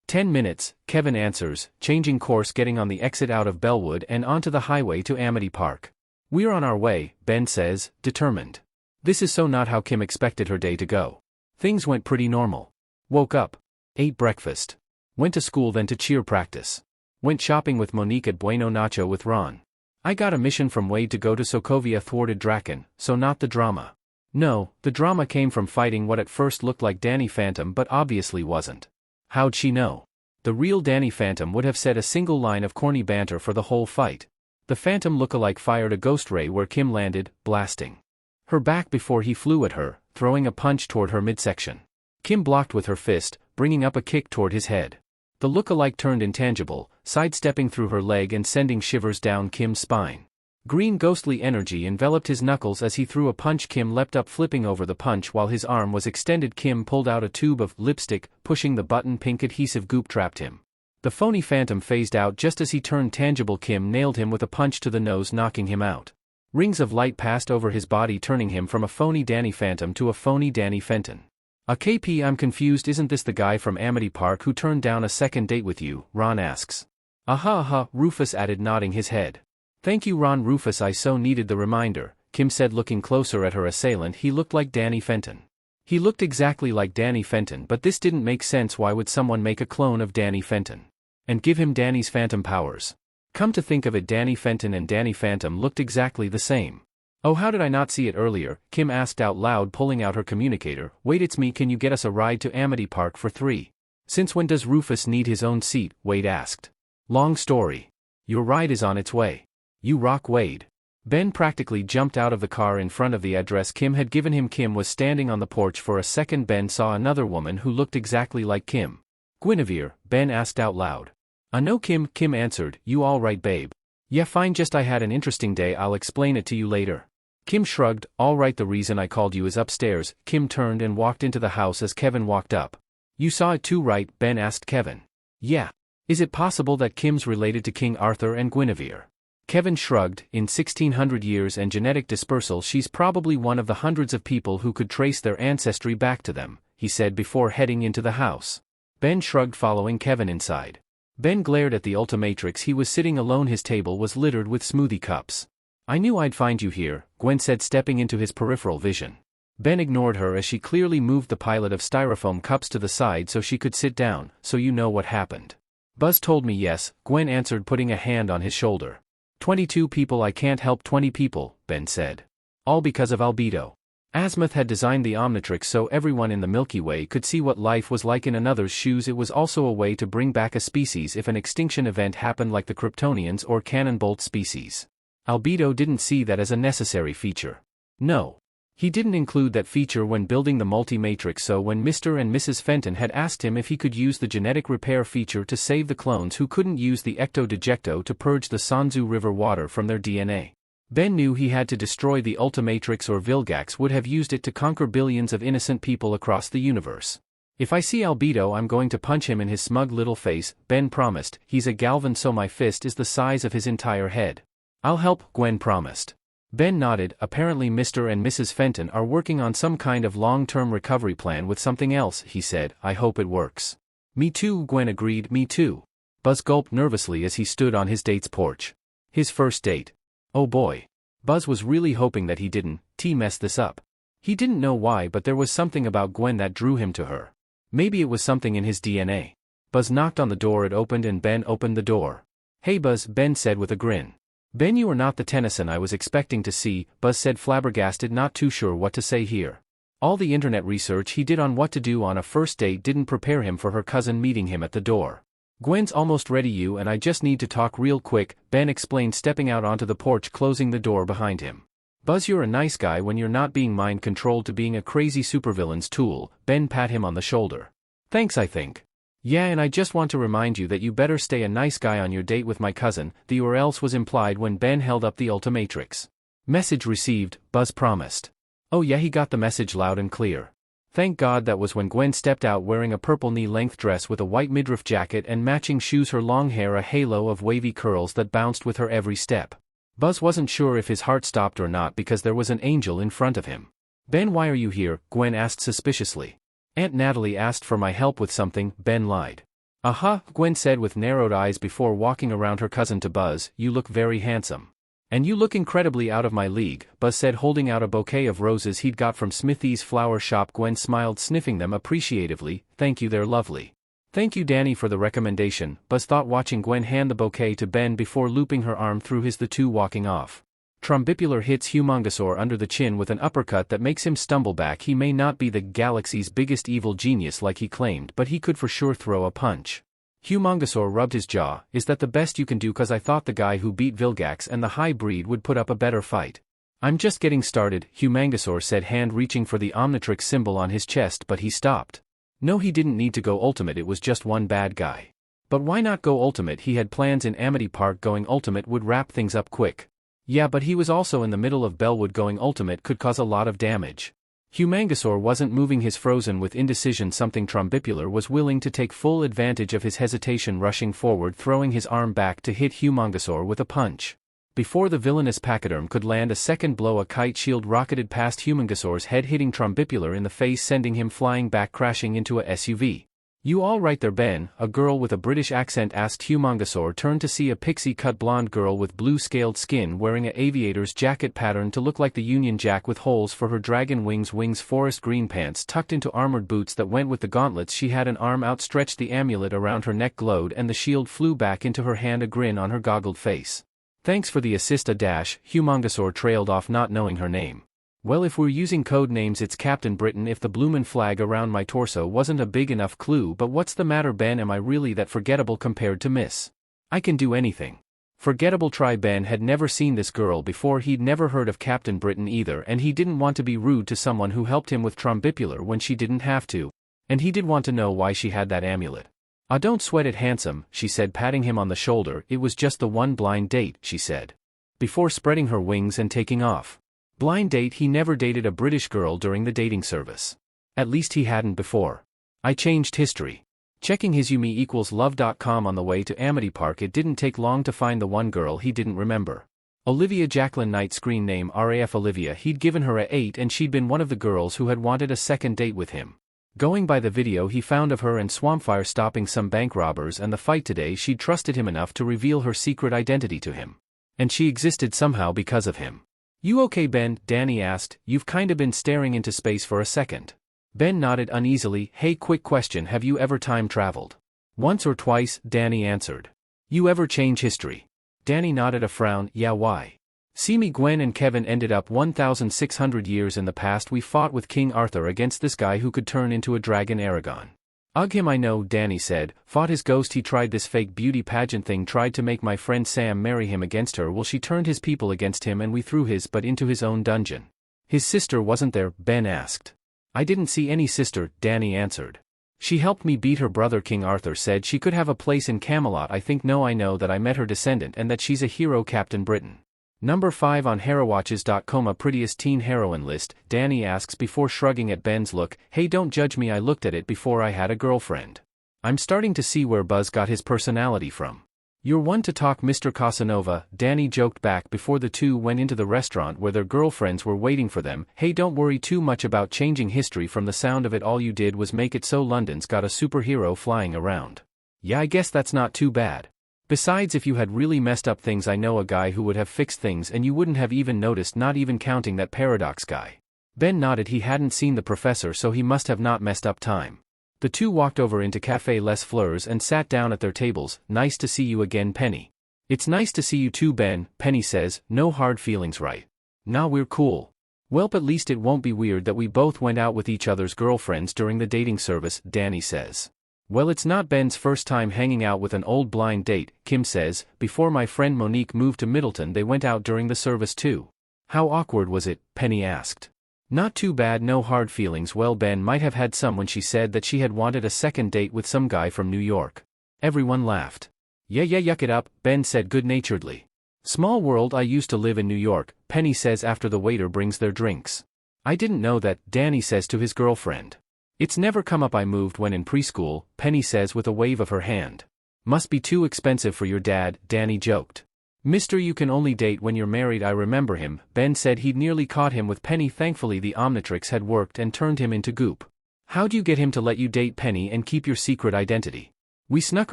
10 minutes, Kevin answers, changing course, getting on the exit out of Bellwood and onto the highway to Amity Park. We're on our way, Ben says, determined. This is so not how Kim expected her day to go. Things went pretty normal. Woke up. Ate breakfast. Went to school, then to cheer practice. Went shopping with Monique at Bueno Nacho with Ron. I got a mission from Wade to go to Sokovia, thwarted Draken, so not the drama. No, the drama came from fighting what at first looked like Danny Phantom but obviously wasn't. How'd she know? The real Danny Phantom would have said a single line of corny banter for the whole fight. The Phantom lookalike fired a ghost ray where Kim landed, blasting her back before he flew at her, throwing a punch toward her midsection. Kim blocked with her fist, bringing up a kick toward his head. The look-alike turned intangible, sidestepping through her leg and sending shivers down Kim's spine. Green ghostly energy enveloped his knuckles as he threw a punch. Kim leapt up, flipping over the punch while his arm was extended. Kim pulled out a tube of lipstick, pushing the button. Pink adhesive goop trapped him. The phony phantom phased out just as he turned tangible. Kim nailed him with a punch to the nose, knocking him out. Rings of light passed over his body, turning him from a phony Danny Phantom to a phony Danny Fenton. A KP, I'm confused, isn't this the guy from Amity Park who turned down a second date with you? Ron asks. Aha, Rufus added, nodding his head. Thank you, Ron. Rufus, I so needed the reminder, Kim said, looking closer at her assailant. He looked like Danny Fenton. He looked exactly like Danny Fenton, but this didn't make sense. Why would someone make a clone of Danny Fenton and give him Danny's phantom powers? Come to think of it, Danny Fenton and Danny Phantom looked exactly the same. Oh, how did I not see it earlier? Kim asked out loud, pulling out her communicator. Wait, it's me. Can you get us a ride to Amity Park for 3? Since when does Rufus need his own seat? Wade asked. Long story. Your ride is on its way. You rock, Wade. Ben practically jumped out of the car in front of the address Kim had given him. Kim was standing on the porch. For a second Ben saw another woman who looked exactly like Kim. Guinevere, Ben asked out loud. No, Kim answered. You all right, babe? Yeah, fine, just I had an interesting day. I'll explain it to you later. Kim shrugged. All right, the reason I called you is upstairs. Kim turned and walked into the house as Kevin walked up. You saw it too, right? Ben asked Kevin. Yeah. Is it possible that Kim's related to King Arthur and Guinevere? Kevin shrugged. In 1600 years and genetic dispersal, she's probably one of the hundreds of people who could trace their ancestry back to them, he said before heading into the house. Ben shrugged, following Kevin inside. Ben glared at the Ultimatrix. He was sitting alone. His table was littered with smoothie cups. I knew I'd find you here, Gwen said, stepping into his peripheral vision. Ben ignored her as she clearly moved the pilot of styrofoam cups to the side so she could sit down. So you know what happened? Buzz told me. Yes, Gwen answered, putting a hand on his shoulder. 22 people. I can't help 20 people, Ben said. All because of albedo. Azimuth had designed the Omnitrix so everyone in the Milky Way could see what life was like in another's shoes. It was also a way to bring back a species if an extinction event happened, like the Kryptonians or Cannonbolt species. Albedo didn't see that as a necessary feature. No. He didn't include that feature when building the multi-matrix, so when Mr. and Mrs. Fenton had asked him if he could use the genetic repair feature to save the clones who couldn't use the ecto-dejecto to purge the Sanzu River water from their DNA, Ben knew he had to destroy the Ultimatrix, or Villgax would have used it to conquer billions of innocent people across the universe. If I see Albedo, I'm going to punch him in his smug little face, Ben promised. He's a Galvan, so my fist is the size of his entire head. I'll help, Gwen promised. Ben nodded. Apparently Mr. and Mrs. Fenton are working on some kind of long-term recovery plan with something else, he said. I hope it works. Me too, Gwen agreed. Me too. Buzz gulped nervously as he stood on his date's porch. His first date. Oh boy. Buzz was really hoping that he didn't mess this up. He didn't know why, but there was something about Gwen that drew him to her. Maybe it was something in his DNA. Buzz knocked on the door. It opened and Ben opened the door. Hey Buzz, Ben said with a grin. Ben, you are not the Tennyson I was expecting to see, Buzz said, flabbergasted, not too sure what to say here. All the internet research he did on what to do on a first date didn't prepare him for her cousin meeting him at the door. Gwen's almost ready, you and I just need to talk real quick, Ben explained, stepping out onto the porch, closing the door behind him. Buzz, you're a nice guy when you're not being mind-controlled to being a crazy supervillain's tool, Ben pat him on the shoulder. Thanks, I think. Yeah, and I just want to remind you that you better stay a nice guy on your date with my cousin, the or else was implied when Ben held up the Ultimatrix. Message received, Buzz promised. Oh yeah, he got the message loud and clear. Thank God. That was when Gwen stepped out wearing a purple knee-length dress with a white midriff jacket and matching shoes, her long hair a halo of wavy curls that bounced with her every step. Buzz wasn't sure if his heart stopped or not because there was an angel in front of him. Ben, why are you here? Gwen asked suspiciously. Aunt Natalie asked for my help with something, Ben lied. Aha, Gwen said with narrowed eyes before walking around her cousin to Buzz. You look very handsome. And you look incredibly out of my league, Buzz said, holding out a bouquet of roses he'd got from Smithy's flower shop. Gwen smiled, sniffing them appreciatively. Thank you, they're lovely. Thank you, Danny, for the recommendation, Buzz thought, watching Gwen hand the bouquet to Ben before looping her arm through his, the two walking off. Trombipular hits Humongosaur under the chin with an uppercut that makes him stumble back. He may not be the galaxy's biggest evil genius like he claimed, but he could for sure throw a punch. Humongosaur rubbed his jaw. Is that the best you can do? Cause I thought the guy who beat Villgax and the high breed would put up a better fight. I'm just getting started, Humongosaur said, hand reaching for the Omnitrix symbol on his chest, but he stopped. No, he didn't need to go ultimate, it was just one bad guy. But why not go ultimate? He had plans in Amity Park. Going ultimate would wrap things up quick. Yeah, but he was also in the middle of Bellwood. Going ultimate could cause a lot of damage. Humangosaur wasn't moving his frozen with indecision. Something Trombipular was willing to take full advantage of his hesitation, rushing forward, throwing his arm back to hit Humangosaur with a punch. Before the villainous pachyderm could land a second blow, a kite shield rocketed past Humangosaur's head, hitting Trombipular in the face, sending him flying back, crashing into a SUV. "You all right there, Ben?" a girl with a British accent asked. Humangosaur turned to see a pixie-cut blonde girl with blue-scaled skin wearing a aviator's jacket patterned to look like the Union Jack, with holes for her dragon wings, forest green pants tucked into armored boots that went with the gauntlets. She had an arm outstretched, the amulet around her neck glowed, and the shield flew back into her hand, a grin on her goggled face. "Thanks for the assist, a dash." Humangosaur trailed off, not knowing her name. "Well, if we're using code names, it's Captain Britain. If the bloomin' flag around my torso wasn't a big enough clue. But what's the matter, Ben? Am I really that forgettable compared to Miss? I can do anything." Forgettable? Try. Ben had never seen this girl before. He'd never heard of Captain Britain either, and he didn't want to be rude to someone who helped him with Trombipular when she didn't have to. And he did want to know why she had that amulet. "Ah, don't sweat it, handsome," she said, patting him on the shoulder. "It was just the one blind date," she said, before spreading her wings and taking off. Blind date? He never dated a British girl during the dating service. At least he hadn't before. I changed history. Checking his yumi=love.com on the way to Amity Park, it didn't take long to find the one girl he didn't remember. Olivia Jacqueline Knight, screen name RAF Olivia. He'd given her a 8 and she'd been one of the girls who had wanted a second date with him. Going by the video he found of her and Swampfire stopping some bank robbers and the fight today, she'd trusted him enough to reveal her secret identity to him. And she existed somehow because of him. "You okay, Ben?" Danny asked. "You've kinda been staring into space for a second." Ben nodded uneasily. "Hey, quick question, have you ever time traveled?" "Once or twice," Danny answered. "You ever change history?" Danny nodded, a frown. "Yeah, why?" "See me, Gwen and Kevin ended up 1,600 years in the past. We fought with King Arthur against this guy who could turn into a dragon, Aragon." "Ugh, him I know," Danny said. "Fought his ghost. He tried this fake beauty pageant thing, tried to make my friend Sam marry him against her. Well, she turned his people against him and we threw his butt into his own dungeon." "His sister wasn't there?" Ben asked. "I didn't see any sister," Danny answered. "She helped me beat her brother. King Arthur said she could have a place in Camelot, I think. No, I know that I met her descendant and that she's a hero, Captain Britain." Number 5 on HeroWatches.com, a prettiest teen heroine list, Danny asks before shrugging at Ben's look. "Hey, don't judge me, I looked at it before I had a girlfriend. I'm starting to see where Buzz got his personality from." "You're one to talk, Mr. Casanova," Danny joked back before the two went into the restaurant where their girlfriends were waiting for them. "Hey, don't worry too much about changing history. From the sound of it, all you did was make it so London's got a superhero flying around. Yeah, I guess that's not too bad. Besides, if you had really messed up things, I know a guy who would have fixed things and you wouldn't have even noticed, not even counting that paradox guy." Ben nodded. He hadn't seen the professor, so he must have not messed up time. The two walked over into Café Les Fleurs and sat down at their tables. "Nice to see you again, Penny." "It's nice to see you too, Ben," Penny says. "No hard feelings, right?" "Nah, we're cool." "Welp, at least it won't be weird that we both went out with each other's girlfriends during the dating service," Danny says. "Well, it's not Ben's first time hanging out with an old blind date," Kim says. "Before my friend Monique moved to Middleton, they went out during the service too." "How awkward was it?" Penny asked. "Not too bad, no hard feelings." "Well, Ben might have had some when she said that she had wanted a second date with some guy from New York." Everyone laughed. Yeah, yuck it up," Ben said good-naturedly. "Small world. I used to live in New York," Penny says after the waiter brings their drinks. "I didn't know that," Danny says to his girlfriend. "It's never come up. I moved when in preschool," Penny says with a wave of her hand. "Must be too expensive for your dad," Danny joked. "Mister, you can only date when you're married. I remember him," Ben said. He'd nearly caught him with Penny. Thankfully the Omnitrix had worked and turned him into goop. "How'd you get him to let you date Penny and keep your secret identity?" "We snuck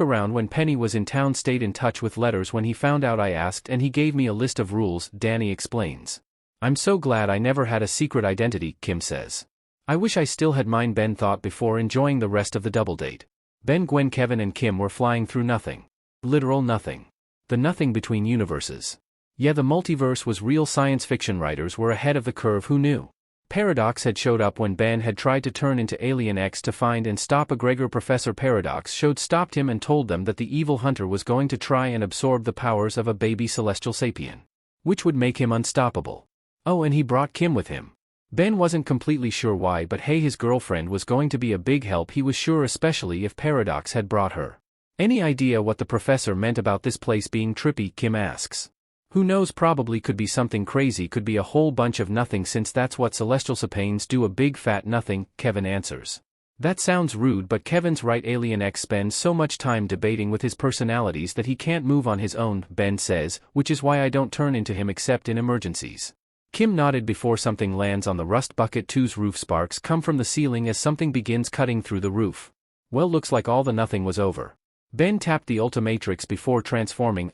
around when Penny was in town, stayed in touch with letters. When he found out, I asked and he gave me a list of rules," Danny explains. "I'm so glad I never had a secret identity," Kim says. "I wish I still had mine," Ben thought before enjoying the rest of the double date. Ben, Gwen, Kevin and Kim were flying through nothing. Literal nothing. The nothing between universes. Yeah, the multiverse was real. Science fiction writers were ahead of the curve. Who knew? Paradox had showed up when Ben had tried to turn into Alien X to find and stop a Gregor. Professor Paradox stopped him and told them that the evil hunter was going to try and absorb the powers of a baby celestial sapien, which would make him unstoppable. Oh, and he brought Kim with him. Ben wasn't completely sure why, but hey, his girlfriend was going to be a big help. He was sure, especially if Paradox had brought her. Any idea what the professor meant about this place being trippy? Kim asks. Who knows, probably could be something crazy, could be a whole bunch of nothing, since that's what celestial sapanes do, a big fat nothing, Kevin answers. That sounds rude, but Kevin's right. Alien X spends so much time debating with his personalities that he can't move on his own, Ben says, which is why I don't turn into him except in emergencies. Kim nodded before something lands on the Rust Bucket 2's roof. Sparks come from the ceiling as something begins cutting through the roof. Well, looks like all the nothing was over. Ben tapped the Ultimatrix before transforming.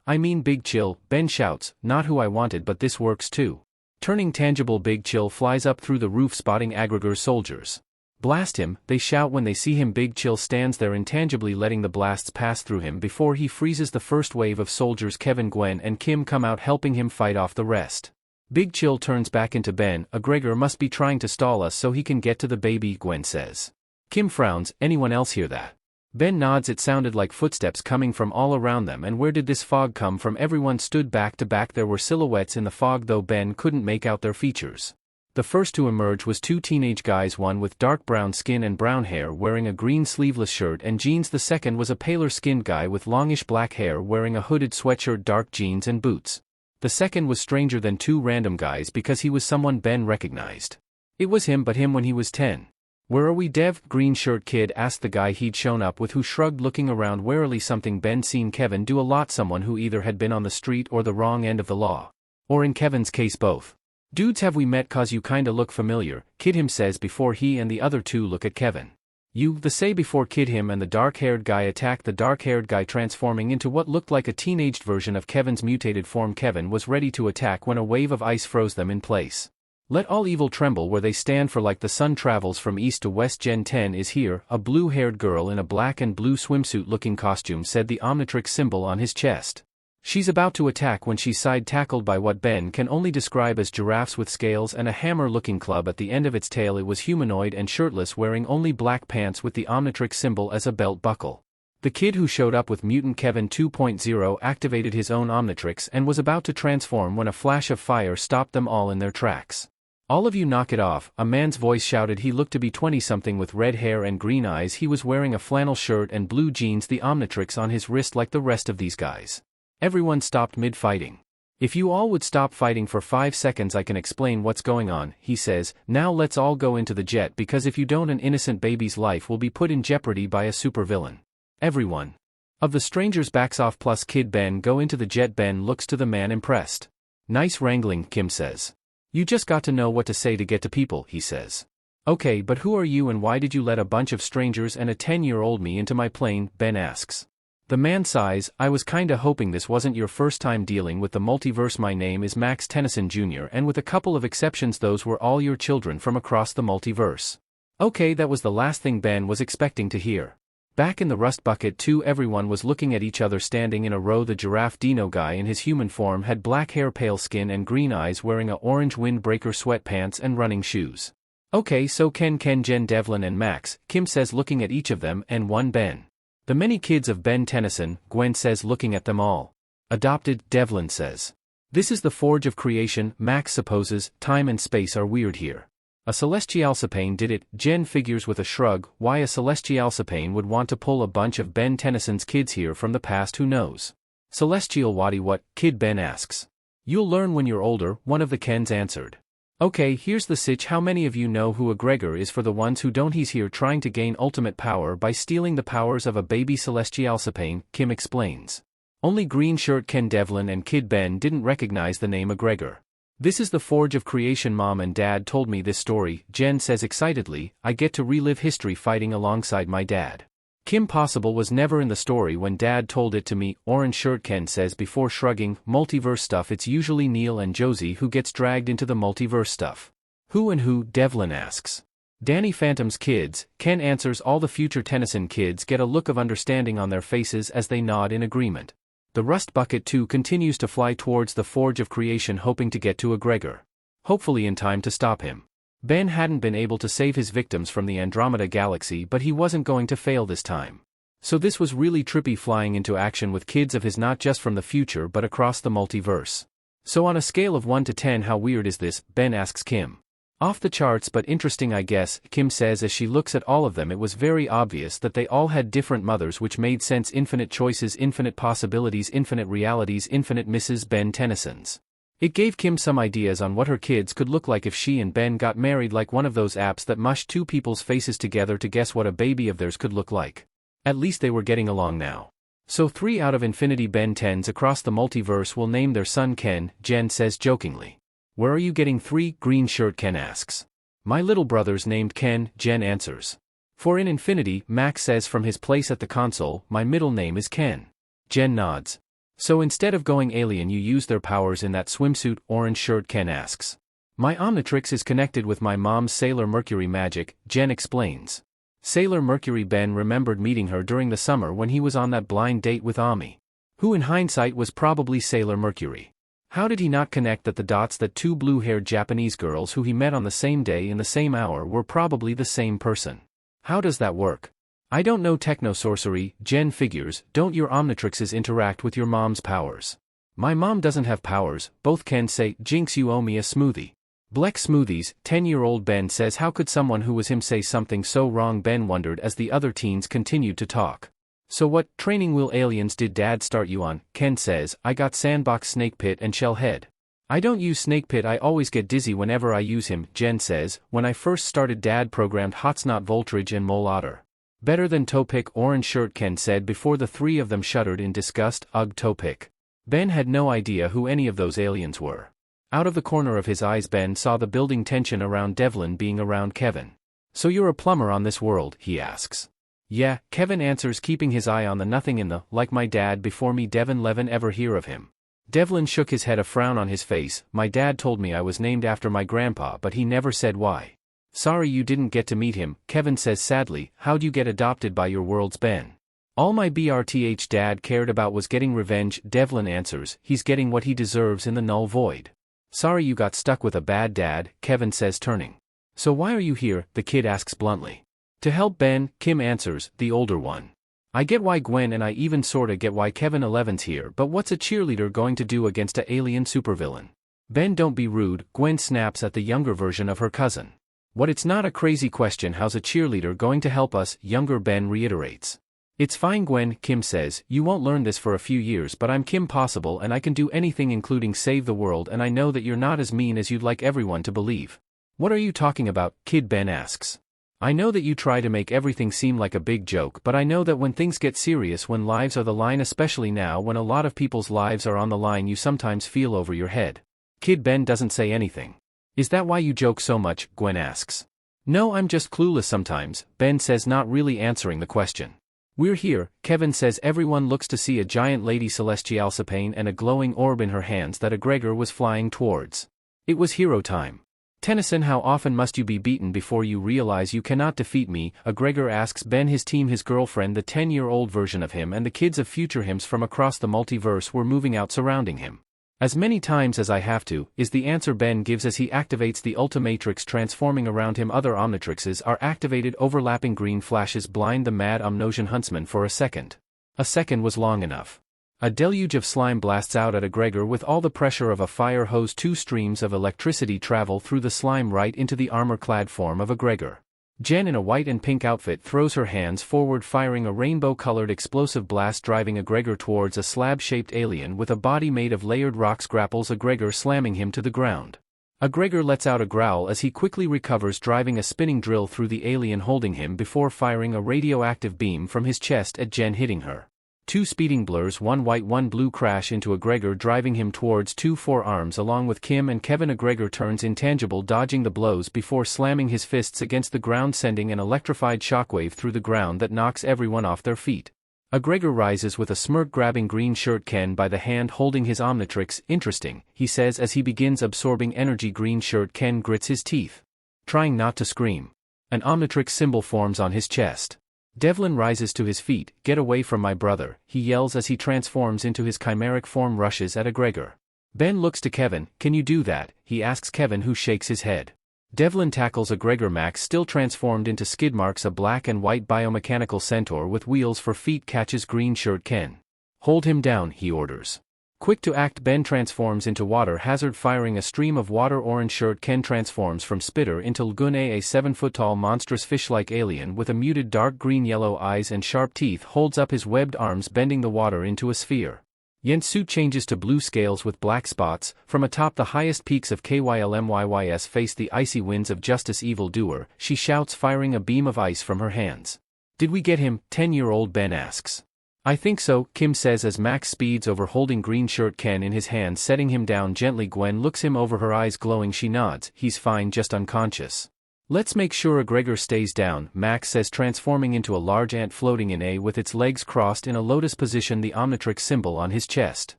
I mean Big Chill, Ben shouts, not who I wanted, but this works too. Turning tangible, Big Chill flies up through the roof, spotting Agregor's soldiers. Blast him, they shout when they see him. Big Chill stands there intangibly, letting the blasts pass through him before he freezes the first wave of soldiers. Kevin, Gwen, and Kim come out helping him fight off the rest. Big Chill turns back into Ben. Gregor must be trying to stall us so he can get to the baby, Gwen says. Kim frowns. Anyone else hear that? Ben nods. It sounded like footsteps coming from all around them. And where did this fog come from? Everyone stood back to back. There were silhouettes in the fog, though Ben couldn't make out their features. The first to emerge was two teenage guys, one with dark brown skin and brown hair wearing a green sleeveless shirt and jeans. The second was a paler-skinned guy with longish black hair wearing a hooded sweatshirt, dark jeans and boots. The second was stranger than two random guys because he was someone Ben recognized. It was him, but him when he was 10. Where are we, Dev? Green shirt kid asked the guy he'd shown up with, who shrugged, looking around warily. Something Ben seen Kevin do a lot, someone who either had been on the street or the wrong end of the law. Or in Kevin's case, both. Dudes, have we met? Cause you kinda look familiar, Kid him says before he and the other two look at Kevin. You, the say before Kid him and the dark-haired guy attacked the dark-haired guy, transforming into what looked like a teenaged version of Kevin's mutated form. Kevin was ready to attack when a wave of ice froze them in place. Let all evil tremble where they stand, for like the sun travels from east to west, Gen 10 is here. A blue-haired girl in a black and blue swimsuit-looking costume said, the Omnitrix symbol on his chest. She's about to attack when she's side-tackled by what Ben can only describe as giraffes with scales and a hammer-looking club at the end of its tail. It was humanoid and shirtless, wearing only black pants with the Omnitrix symbol as a belt buckle. The kid who showed up with Mutant Kevin 2.0 activated his own Omnitrix and was about to transform when a flash of fire stopped them all in their tracks. All of you knock it off, a man's voice shouted. He looked to be 20-something with red hair and green eyes. He was wearing a flannel shirt and blue jeans, the Omnitrix on his wrist like the rest of these guys. Everyone stopped mid-fighting. If you all would stop fighting for 5 seconds I can explain what's going on, he says. Now let's all go into the jet, because if you don't, an innocent baby's life will be put in jeopardy by a supervillain. Everyone of the strangers backs off, plus Kid Ben. Go into the jet. Ben looks to the man, impressed. Nice wrangling, Kim says. You just got to know what to say to get to people, he says. Okay, but who are you and why did you let a bunch of strangers and a 10-year-old me into my plane? Ben asks. The man sighs. I was kinda hoping this wasn't your first time dealing with the multiverse. My name is Max Tennyson Jr., and with a couple of exceptions those were all your children from across the multiverse. Okay, that was the last thing Ben was expecting to hear. Back in the Rust Bucket 2, everyone was looking at each other standing in a row. The giraffe dino guy in his human form had black hair, pale skin and green eyes, wearing a orange windbreaker sweatpants and running shoes. Okay, so Ken, Jen, Devlin and Max, Kim says looking at each of them, and one Ben. The many kids of Ben Tennyson, Gwen says looking at them all. Adopted, Devlin says. This is the forge of creation, Max supposes. Time and space are weird here. A celestial sapane did it, Jen figures with a shrug. Why a celestial sapane would want to pull a bunch of Ben Tennyson's kids here from the past, who knows? Celestial Waddy what? Kid Ben asks. You'll learn when you're older, one of the Kens answered. Okay, here's the sitch. How many of you know who a Gregor is? For the ones who don't, he's here trying to gain ultimate power by stealing the powers of a baby celestial sapane, Kim explains. Only green shirt Ken, Devlin and Kid Ben didn't recognize the name Gregor. This is the forge of creation. Mom and Dad told me this story, Jen says excitedly. I get to relive history fighting alongside my dad. Kim Possible was never in the story when Dad told it to me, orange shirt Ken says before shrugging. Multiverse stuff, it's usually Neil and Josie who gets dragged into the multiverse stuff. Who and who? Devlin asks. Danny Phantom's kids, Ken answers. All the future Tennyson kids get a look of understanding on their faces as they nod in agreement. The Rust Bucket 2 continues to fly towards the forge of creation, hoping to get to a Gregor. Hopefully in time to stop him. Ben hadn't been able to save his victims from the Andromeda Galaxy, but he wasn't going to fail this time. So this was really trippy, flying into action with kids of his not just from the future but across the multiverse. So on a scale of 1 to 10, how weird is this? Ben asks Kim. Off the charts but interesting I guess, Kim says as she looks at all of them. It was very obvious that they all had different mothers, which made sense. Infinite choices, infinite possibilities, infinite realities, infinite Mrs. Ben Tennysons. It gave Kim some ideas on what her kids could look like if she and Ben got married, like one of those apps that mush two people's faces together to guess what a baby of theirs could look like. At least they were getting along now. So 3 out of infinity BEN10s across the multiverse will name their son Ken, Jen says jokingly. Where are you getting 3? Green shirt Ken asks. My little brother's named Ken, Jen answers. For in infinity, Max says from his place at the console, my middle name is Ken. Jen nods. So instead of going alien you use their powers in that swimsuit, orange shirt Ken asks. My Omnitrix is connected with my mom's Sailor Mercury magic, Jen explains. Sailor Mercury. Ben remembered meeting her during the summer when he was on that blind date with Ami, who in hindsight was probably Sailor Mercury. How did he not connect the dots that 2 blue-haired Japanese girls who he met on the same day in the same hour were probably the same person? How does that work? I don't know. Techno-sorcery, Jen figures. Don't your Omnitrixes interact with your mom's powers? My mom doesn't have powers, both Ken say. Jinx, you owe me a smoothie. Bleck smoothies, 10-year-old Ben says. How could someone who was him say something so wrong? Ben wondered as the other teens continued to talk. So what training wheel aliens did Dad start you on? Ken says, I got Sandbox, Snake Pit and Shell Head. I don't use Snake Pit, I always get dizzy whenever I use him. Jen says, when I first started Dad programmed Hotsnot, Voltridge and Mole Otter. Better than Topic, orange shirt Ken said before the 3 of them shuddered in disgust. Ugh, Topic. Ben had no idea who any of those aliens were. Out of the corner of his eyes Ben saw the building tension around Devlin being around Kevin. So you're a plumber on this world, he asks. Yeah, Kevin answers, keeping his eye on the nothing in the, like my dad before me. Devin Levin, ever hear of him? Devlin shook his head, a frown on his face. My dad told me I was named after my grandpa, but he never said why. Sorry you didn't get to meet him, Kevin says sadly. How'd you get adopted by your world's Ben? All my BRTH dad cared about was getting revenge, Devlin answers. He's getting what he deserves in the null void. Sorry you got stuck with a bad dad, Kevin says, turning. So why are you here? The kid asks bluntly. To help Ben, Kim answers, the older one. I get why Gwen, and I even sorta get why Kevin 11's here, but what's a cheerleader going to do against a alien supervillain? Ben, don't be rude, Gwen snaps at the younger version of her cousin. What, it's not a crazy question. How's a cheerleader going to help us? Younger Ben reiterates. It's fine Gwen, Kim says, you won't learn this for a few years, but I'm Kim Possible and I can do anything including save the world, and I know that you're not as mean as you'd like everyone to believe. What are you talking about? Kid Ben asks. I know that you try to make everything seem like a big joke, but I know that when things get serious, when lives are the line, especially now when a lot of people's lives are on the line, you sometimes feel over your head. Kid Ben doesn't say anything. Is that why you joke so much? Gwen asks. No, I'm just clueless sometimes, Ben says, not really answering the question. We're here, Kevin says. Everyone looks to see a giant lady celestialsapane and a glowing orb in her hands that a Gregor was flying towards. It was hero time. Tennyson, how often must you be beaten before you realize you cannot defeat me? A Gregor asks Ben. His team, his girlfriend, the 10-year-old version of him, and the kids of future hims from across the multiverse were moving out surrounding him. As many times as I have to, is the answer Ben gives as he activates the Ultimatrix transforming around him. Other Omnitrixes are activated. Overlapping green flashes blind the mad Omnosian huntsman for a second. A second was long enough. A deluge of slime blasts out at a Gregor with all the pressure of a fire hose. 2 streams of electricity travel through the slime right into the armor-clad form of a Gregor. Jen in a white and pink outfit throws her hands forward, firing a rainbow-colored explosive blast, driving a Gregor towards a slab-shaped alien with a body made of layered rocks. Grapples a Gregor, slamming him to the ground. A Gregor lets out a growl as he quickly recovers, driving a spinning drill through the alien holding him before firing a radioactive beam from his chest at Jen, hitting her. 2 speeding blurs, 1 white 1 blue, crash into a Gregor, driving him towards 2 forearms along with Kim and Kevin. A Gregor turns intangible, dodging the blows before slamming his fists against the ground, sending an electrified shockwave through the ground that knocks everyone off their feet. A Gregor rises with a smirk, grabbing green shirt Ken by the hand, holding his Omnitrix. Interesting, he says as he begins absorbing energy. Green shirt Ken grits his teeth, trying not to scream. An Omnitrix symbol forms on his chest. Devlin rises to his feet. Get away from my brother, he yells as he transforms into his chimeric form, rushes at a Gregor. Ben looks to Kevin. Can you do that? He asks Kevin, who shakes his head. Devlin tackles a Gregor. Max, still transformed into skid marks, a black and white biomechanical centaur with wheels for feet, catches green shirt Ken. Hold him down, he orders. Quick to act, Ben transforms into water hazard, firing a stream of water. Orange shirt Ken transforms from spitter into lagoon. A 7-foot-tall monstrous fish-like alien with a muted dark green-yellow eyes and sharp teeth holds up his webbed arms, bending the water into a sphere. Yen's suit changes to blue scales with black spots. From atop the highest peaks of KYLMYYS face the icy winds of justice. Evil doer, she shouts, firing a beam of ice from her hands. Did we get him? 10-year-old Ben asks. I think so, Kim says as Max speeds over, holding green shirt Ken in his hands, setting him down gently. Gwen looks him over, her eyes glowing. She nods. He's fine, just unconscious. Let's make sure Gregor stays down, Max says, transforming into a large ant floating in A with its legs crossed in a lotus position, the Omnitrix symbol on his chest.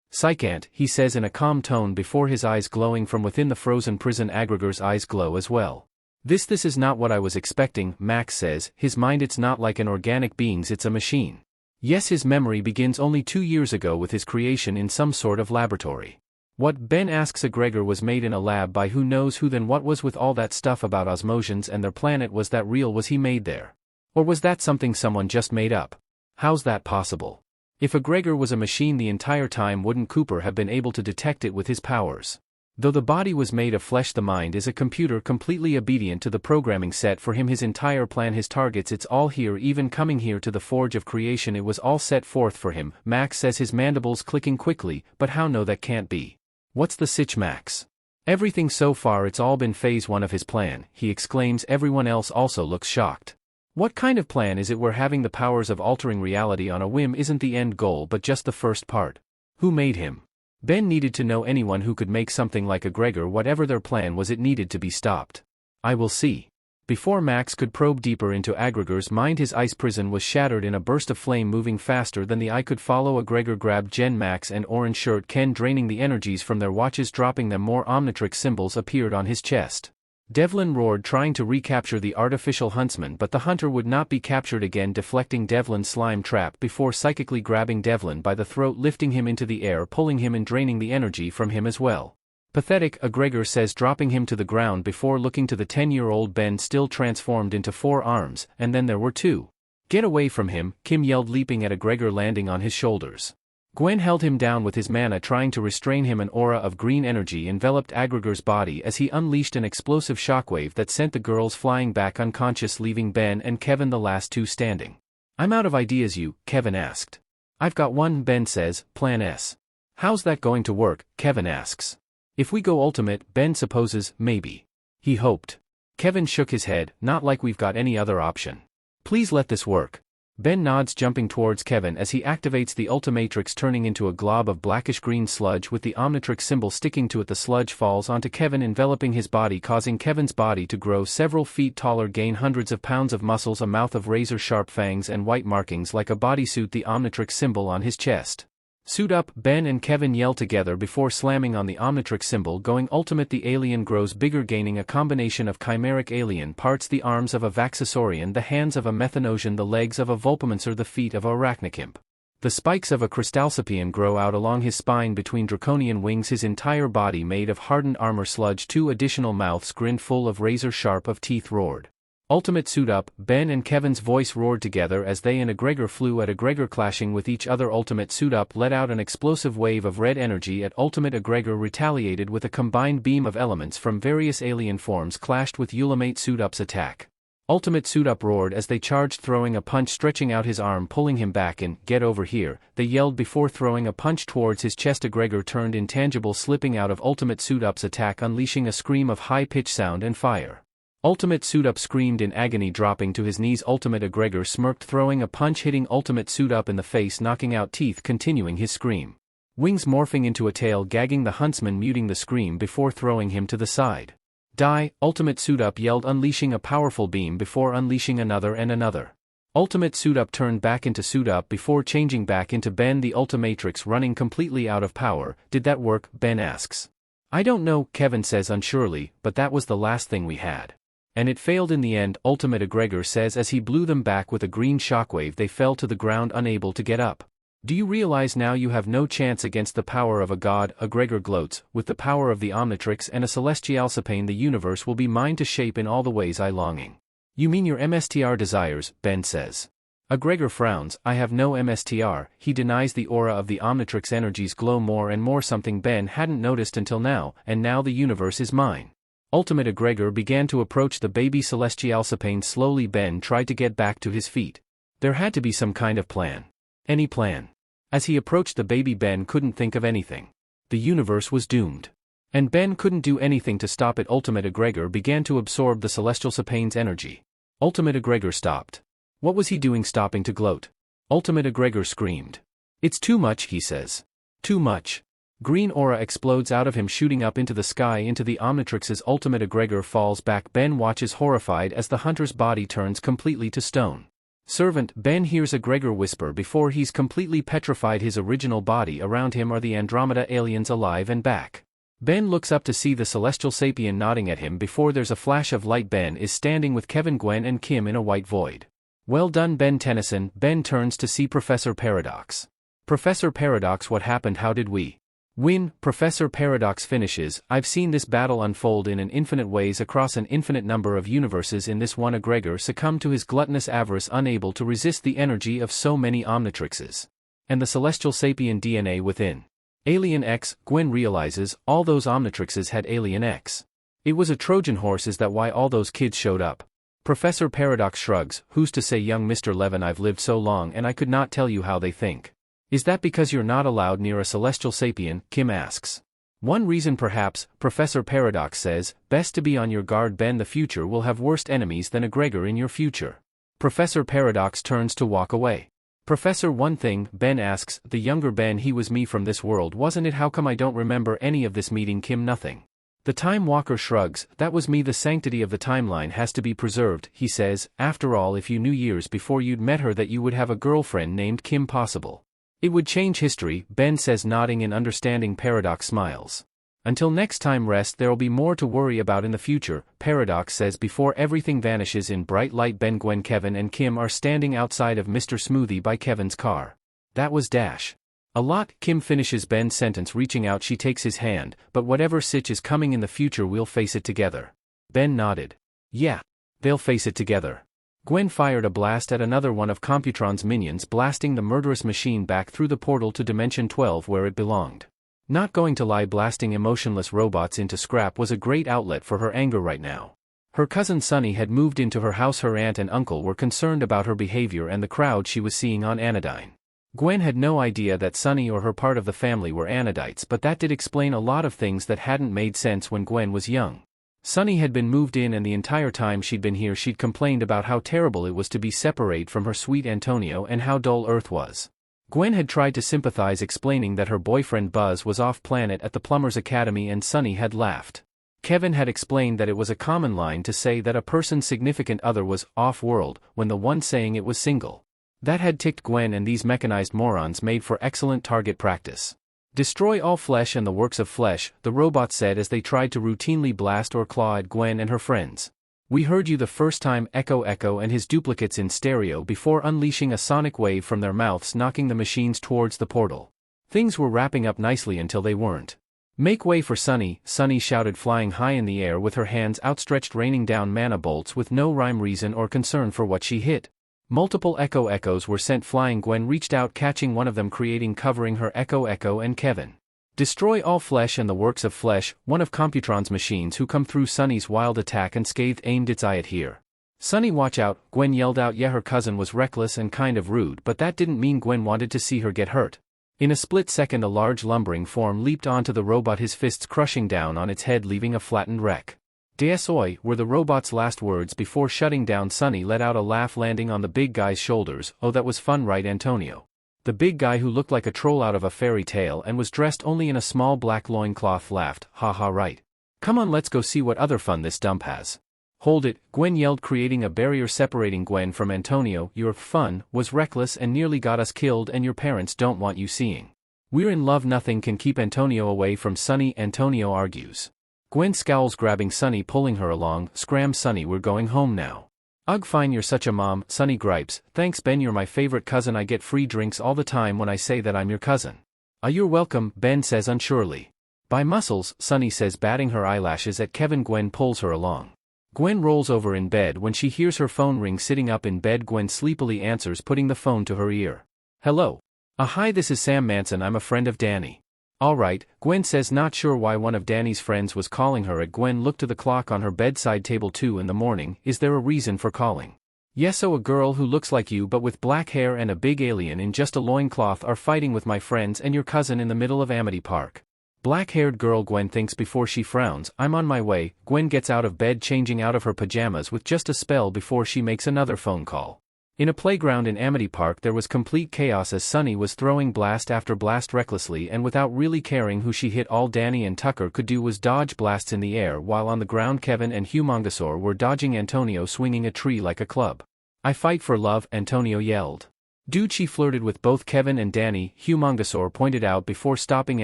Psych ant, he says in a calm tone before his eyes glowing from within the frozen prison. Gregor's eyes glow as well. This is not what I was expecting, Max says, his mind, it's not like an organic beings, it's a machine. Yes, his memory begins only 2 years ago with his creation in some sort of laboratory. What, Ben asks. Gregor was made in a lab by who knows who. Then what was with all that stuff about Osmosians and their planet? Was that real? Was he made there? Or was that something someone just made up? How's that possible? If a Gregor was a machine the entire time, wouldn't Cooper have been able to detect it with his powers? Though the body was made of flesh, the mind is a computer completely obedient to the programming set for him, his entire plan, his targets. It's all here, even coming here to the forge of creation. It was all set forth for him, Max says, his mandibles clicking quickly. But how? No, that can't be. What's the sitch, Max? Everything so far, it's all been phase 1 of his plan, he exclaims. Everyone else also looks shocked. What kind of plan is it where having the powers of altering reality on a whim isn't the end goal but just the first part? Who made him? Ben needed to know. Anyone who could make something like a Gregor, whatever their plan was, it needed to be stopped. I will see. Before Max could probe deeper into Gregor's mind, his ice prison was shattered in a burst of flame, moving faster than the eye could follow. Gregor grabbed Jen, Max and orange shirt Ken, draining the energies from their watches, dropping them. More Omnitrix symbols appeared on his chest. Devlin roared, trying to recapture the artificial huntsman, but the hunter would not be captured again, deflecting Devlin's slime trap before psychically grabbing Devlin by the throat, lifting him into the air, pulling him and draining the energy from him as well. Pathetic, Gregor says, dropping him to the ground before looking to the 10-year-old Ben, still transformed into 4 arms, and then there were 2. Get away from him, Kim yelled, leaping at Gregor, landing on his shoulders. Gwen held him down with his mana, trying to restrain him. An aura of green energy enveloped Gregor's body as he unleashed an explosive shockwave that sent the girls flying back unconscious, leaving Ben and Kevin the last 2 standing. I'm out of ideas, Kevin asked. I've got one, Ben says, Plan S. How's that going to work? Kevin asks. If we go ultimate, Ben supposes, maybe. He hoped. Kevin shook his head, not like we've got any other option. Please let this work. Ben nods, jumping towards Kevin as he activates the Ultimatrix, turning into a glob of blackish-green sludge with the Omnitrix symbol sticking to it. The sludge falls onto Kevin, enveloping his body, causing Kevin's body to grow several feet taller, gain hundreds of pounds of muscles, a mouth of razor-sharp fangs and white markings like a bodysuit, the Omnitrix symbol on his chest. Suit up, Ben and Kevin yell together before slamming on the Omnitrix symbol. Going ultimate, the alien grows bigger, gaining a combination of chimeric alien parts, the arms of a Vaxasaurian, the hands of a Methanosian, the legs of a Vulpamencer, the feet of a Arachnikimp. The spikes of a Crystalcipian grow out along his spine between draconian wings, his entire body made of hardened armor sludge. 2 additional mouths grinned, full of razor-sharp of teeth, roared. Ultimate suit up, Ben and Kevin's voice roared together as they and Gregor flew at Gregor, clashing with each other. Ultimate suit up let out an explosive wave of red energy at Ultimate. Gregor retaliated with a combined beam of elements from various alien forms, clashed with Ultimate suit up's attack. Ultimate suit up roared as they charged, throwing a punch, stretching out his arm, pulling him back in. Get over here, they yelled before throwing a punch towards his chest. Gregor turned intangible, slipping out of Ultimate suit up's attack, unleashing a scream of high-pitched sound and fire. Ultimate suit up screamed in agony, dropping to his knees. Ultimate Gregor smirked, throwing a punch, hitting Ultimate suit up in the face, knocking out teeth, continuing his scream. Wings morphing into a tail, gagging the huntsman, muting the scream before throwing him to the side. Die, Ultimate suit up yelled, unleashing a powerful beam before unleashing another and another. Ultimate suit up turned back into suit up before changing back into Ben, the Ultimatrix running completely out of power. Did that work? Ben asks. I don't know, Kevin says unsurely, but that was the last thing we had. And it failed in the end, Ultimate Gregor says as he blew them back with a green shockwave. They fell to the ground, unable to get up. Do you realize now you have no chance against the power of a god? Gregor gloats. With the power of the Omnitrix and a Celestialcipane, the universe will be mine to shape in all the ways I longing. You mean your MSTR desires, Ben says. Gregor frowns. I have no MSTR, he denies the aura of the Omnitrix energies glow more and more, something Ben hadn't noticed until now, and now the universe is mine. Ultimate Gregor began to approach the baby Celestial Sapane slowly. Ben tried to get back to his feet. There had to be some kind of plan. Any plan. As he approached the baby, Ben couldn't think of anything. The universe was doomed. And Ben couldn't do anything to stop it. Ultimate Gregor began to absorb the Celestial Sapane's energy. Ultimate Gregor stopped. What was he doing stopping to gloat? Ultimate Gregor screamed. It's too much, he says. Too much. Green aura explodes out of him, shooting up into the sky into the Omnitrix's. Ultimate Gregor falls back. Ben watches horrified as the hunter's body turns completely to stone. Servant, Ben hears Gregor whisper before he's completely petrified. His original body. Around him are the Andromeda aliens alive and back. Ben looks up to see the Celestial Sapien nodding at him before there's a flash of light. Ben is standing with Kevin, Gwen and Kim in a white void. Well done, Ben Tennyson. Ben turns to see Professor Paradox. Professor Paradox, what happened? How did we win? Professor Paradox finishes. I've seen this battle unfold in an infinite ways across an infinite number of universes. In this one, Gregor succumbed to his gluttonous avarice, unable to resist the energy of so many Omnitrixes. And the Celestial Sapien DNA within. Alien X, Gwen realizes, all those Omnitrixes had Alien X. It was a Trojan horse. Is that why all those kids showed up? Professor Paradox shrugs. Who's to say, young Mr. Levin? I've lived so long and I could not tell you how they think. Is that because you're not allowed near a Celestial Sapien? Kim asks. One reason perhaps, Professor Paradox says. Best to be on your guard, Ben. The future will have worse enemies than Gregor in your future. Professor Paradox turns to walk away. Professor, one thing, Ben asks. The younger Ben, he was me from this world, wasn't it? How come I don't remember any of this meeting? Kim, nothing. The Time Walker shrugs. That was me. The sanctity of the timeline has to be preserved, he says. After all, if you knew years before you'd met her that you would have a girlfriend named Kim, possible. It would change history, Ben says, nodding in understanding. Paradox smiles. Until next time, rest. There'll be more to worry about in the future, Paradox says before everything vanishes in bright light. Ben, Gwen, Kevin and Kim are standing outside of Mr. Smoothie by Kevin's car. That was dash. A lot, Kim finishes Ben's sentence. Reaching out, she takes his hand. But whatever sitch is coming in the future, we'll face it together. Ben nodded. Yeah. They'll face it together. Gwen fired a blast at another one of Computron's minions, blasting the murderous machine back through the portal to Dimension 12 where it belonged. Not going to lie, blasting emotionless robots into scrap was a great outlet for her anger right now. Her cousin Sunny had moved into her house. Her aunt and uncle were concerned about her behavior and the crowd she was seeing on Anodyne. Gwen had no idea that Sunny or her part of the family were Anodites, but that did explain a lot of things that hadn't made sense when Gwen was young. Sunny had been moved in, and the entire time she'd been here she'd complained about how terrible it was to be separated from her sweet Antonio and how dull Earth was. Gwen had tried to sympathize, explaining that her boyfriend Buzz was off-planet at the Plumbers Academy, and Sunny had laughed. Kevin had explained that it was a common line to say that a person's significant other was off-world, when the one saying it was single. That had ticked Gwen, and these mechanized morons made for excellent target practice. Destroy all flesh and the works of flesh, the robots said as they tried to routinely blast or claw at Gwen and her friends. We heard you the first time, Echo Echo and his duplicates in stereo before unleashing a sonic wave from their mouths, knocking the machines towards the portal. Things were wrapping up nicely until they weren't. Make way for Sunny, Sunny shouted, flying high in the air with her hands outstretched, raining down mana bolts with no rhyme, reason or concern for what she hit. Multiple Echo Echoes were sent flying. Gwen reached out, catching one of them, creating covering her. Echo Echo and Kevin. Destroy all flesh and the works of flesh, one of Computron's machines who come through Sunny's wild attack and scathed aimed its eye at here. Sunny, watch out, Gwen yelled out. Yeah, her cousin was reckless and kind of rude, but that didn't mean Gwen wanted to see her get hurt. In a split second a large lumbering form leaped onto the robot, his fists crushing down on its head, leaving a flattened wreck. Desoy were the robot's last words before shutting down. Sunny let out a laugh, landing on the big guy's shoulders. Oh, that was fun, right, Antonio? The big guy, who looked like a troll out of a fairy tale and was dressed only in a small black loincloth, laughed. Haha, right. Come on, let's go see what other fun this dump has. Hold it, Gwen yelled, creating a barrier separating Gwen from Antonio. Your fun was reckless and nearly got us killed, and your parents don't want you seeing. We're in love, nothing can keep Antonio away from Sunny, Antonio argues. Gwen scowls, grabbing Sunny, pulling her along. Scram, Sunny, we're going home now. Ugh, fine, you're such a mom, Sunny gripes. Thanks, Ben, you're my favorite cousin. I get free drinks all the time when I say that I'm your cousin. You're welcome, Ben says unsurely. By muscles, Sunny says, batting her eyelashes at Kevin. Gwen pulls her along. Gwen rolls over in bed when she hears her phone ring. Sitting up in bed, Gwen sleepily answers, putting the phone to her ear. Hello. Hi, this is Sam Manson. I'm a friend of Danny. Alright, Gwen says, not sure why one of Danny's friends was calling her. Gwen looked to the clock on her bedside table. 2 in the morning. Is there a reason for calling? Yes, so a girl who looks like you but with black hair and a big alien in just a loincloth are fighting with my friends and your cousin in the middle of Amity Park. Black-haired girl, Gwen thinks before she frowns. I'm on my way. Gwen gets out of bed, changing out of her pajamas with just a spell before she makes another phone call. In a playground in Amity Park there was complete chaos as Sunny was throwing blast after blast recklessly and without really caring who she hit. All Danny and Tucker could do was dodge blasts in the air, while on the ground Kevin and Humongosaur were dodging Antonio swinging a tree like a club. I fight for love, Antonio yelled. Dude, she flirted with both Kevin and Danny, Humongosaur pointed out before stopping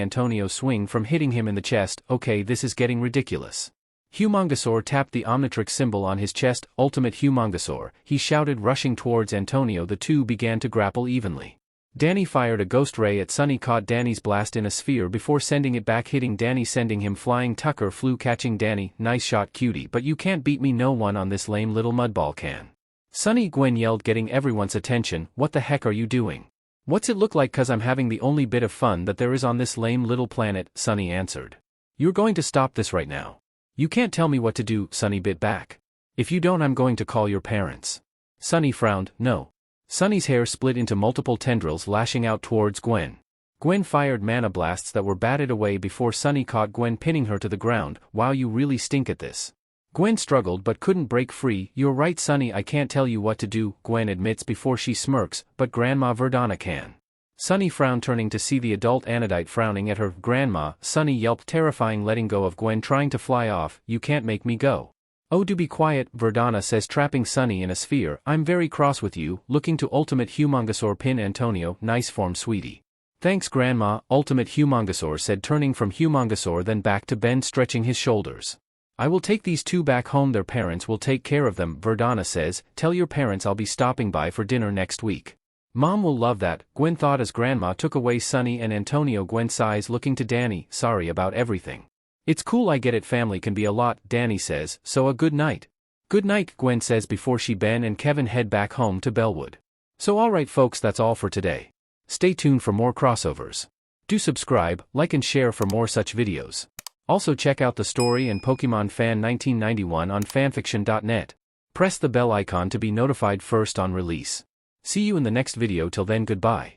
Antonio's swing from hitting him in the chest. Okay, this is getting ridiculous. Humongosaur tapped the Omnitrix symbol on his chest. Ultimate Humongosaur, he shouted, rushing towards Antonio. The two began to grapple evenly. Danny fired a ghost ray at Sunny, caught Danny's blast in a sphere before sending it back, hitting Danny, sending him flying. Tucker flew, catching Danny. Nice shot, cutie, but you can't beat me. No one on this lame little mudball can. Sunny, Gwen yelled, getting everyone's attention. What the heck are you doing? What's it look like? Cause I'm having the only bit of fun that there is on this lame little planet, Sunny answered. You're going to stop this right now. You can't tell me what to do, Sunny bit back. If you don't, I'm going to call your parents. Sunny frowned. No. Sunny's hair split into multiple tendrils, lashing out towards Gwen. Gwen fired mana blasts that were batted away before Sunny caught Gwen, pinning her to the ground. Wow, you really stink at this. Gwen struggled but couldn't break free. You're right, Sunny, I can't tell you what to do, Gwen admits before she smirks, but Grandma Verdana can. Sunny frowned, turning to see the adult Anodite frowning at her. Grandma, Sunny yelped, terrifying, letting go of Gwen, trying to fly off. You can't make me go. Oh, do be quiet, Verdana says, trapping Sunny in a sphere. I'm very cross with you, looking to Ultimate Humongosaur, pin Antonio. Nice form, sweetie. Thanks, Grandma, Ultimate Humongosaur said, turning from Humongosaur then back to Ben, stretching his shoulders. I will take these two back home. Their parents will take care of them, Verdana says. Tell your parents I'll be stopping by for dinner next week. Mom will love that, Gwen thought as Grandma took away Sunny and Antonio. Gwen sighs, looking to Danny. Sorry about everything. It's cool, I get it, family can be a lot, Danny says, so a good night. Good night, Gwen says before Ben and Kevin head back home to Bellwood. So alright folks, that's all for today. Stay tuned for more crossovers. Do subscribe, like and share for more such videos. Also check out the story and Pokemon Fan 1991 on fanfiction.net. Press the bell icon to be notified first on release. See you in the next video. Till then, goodbye.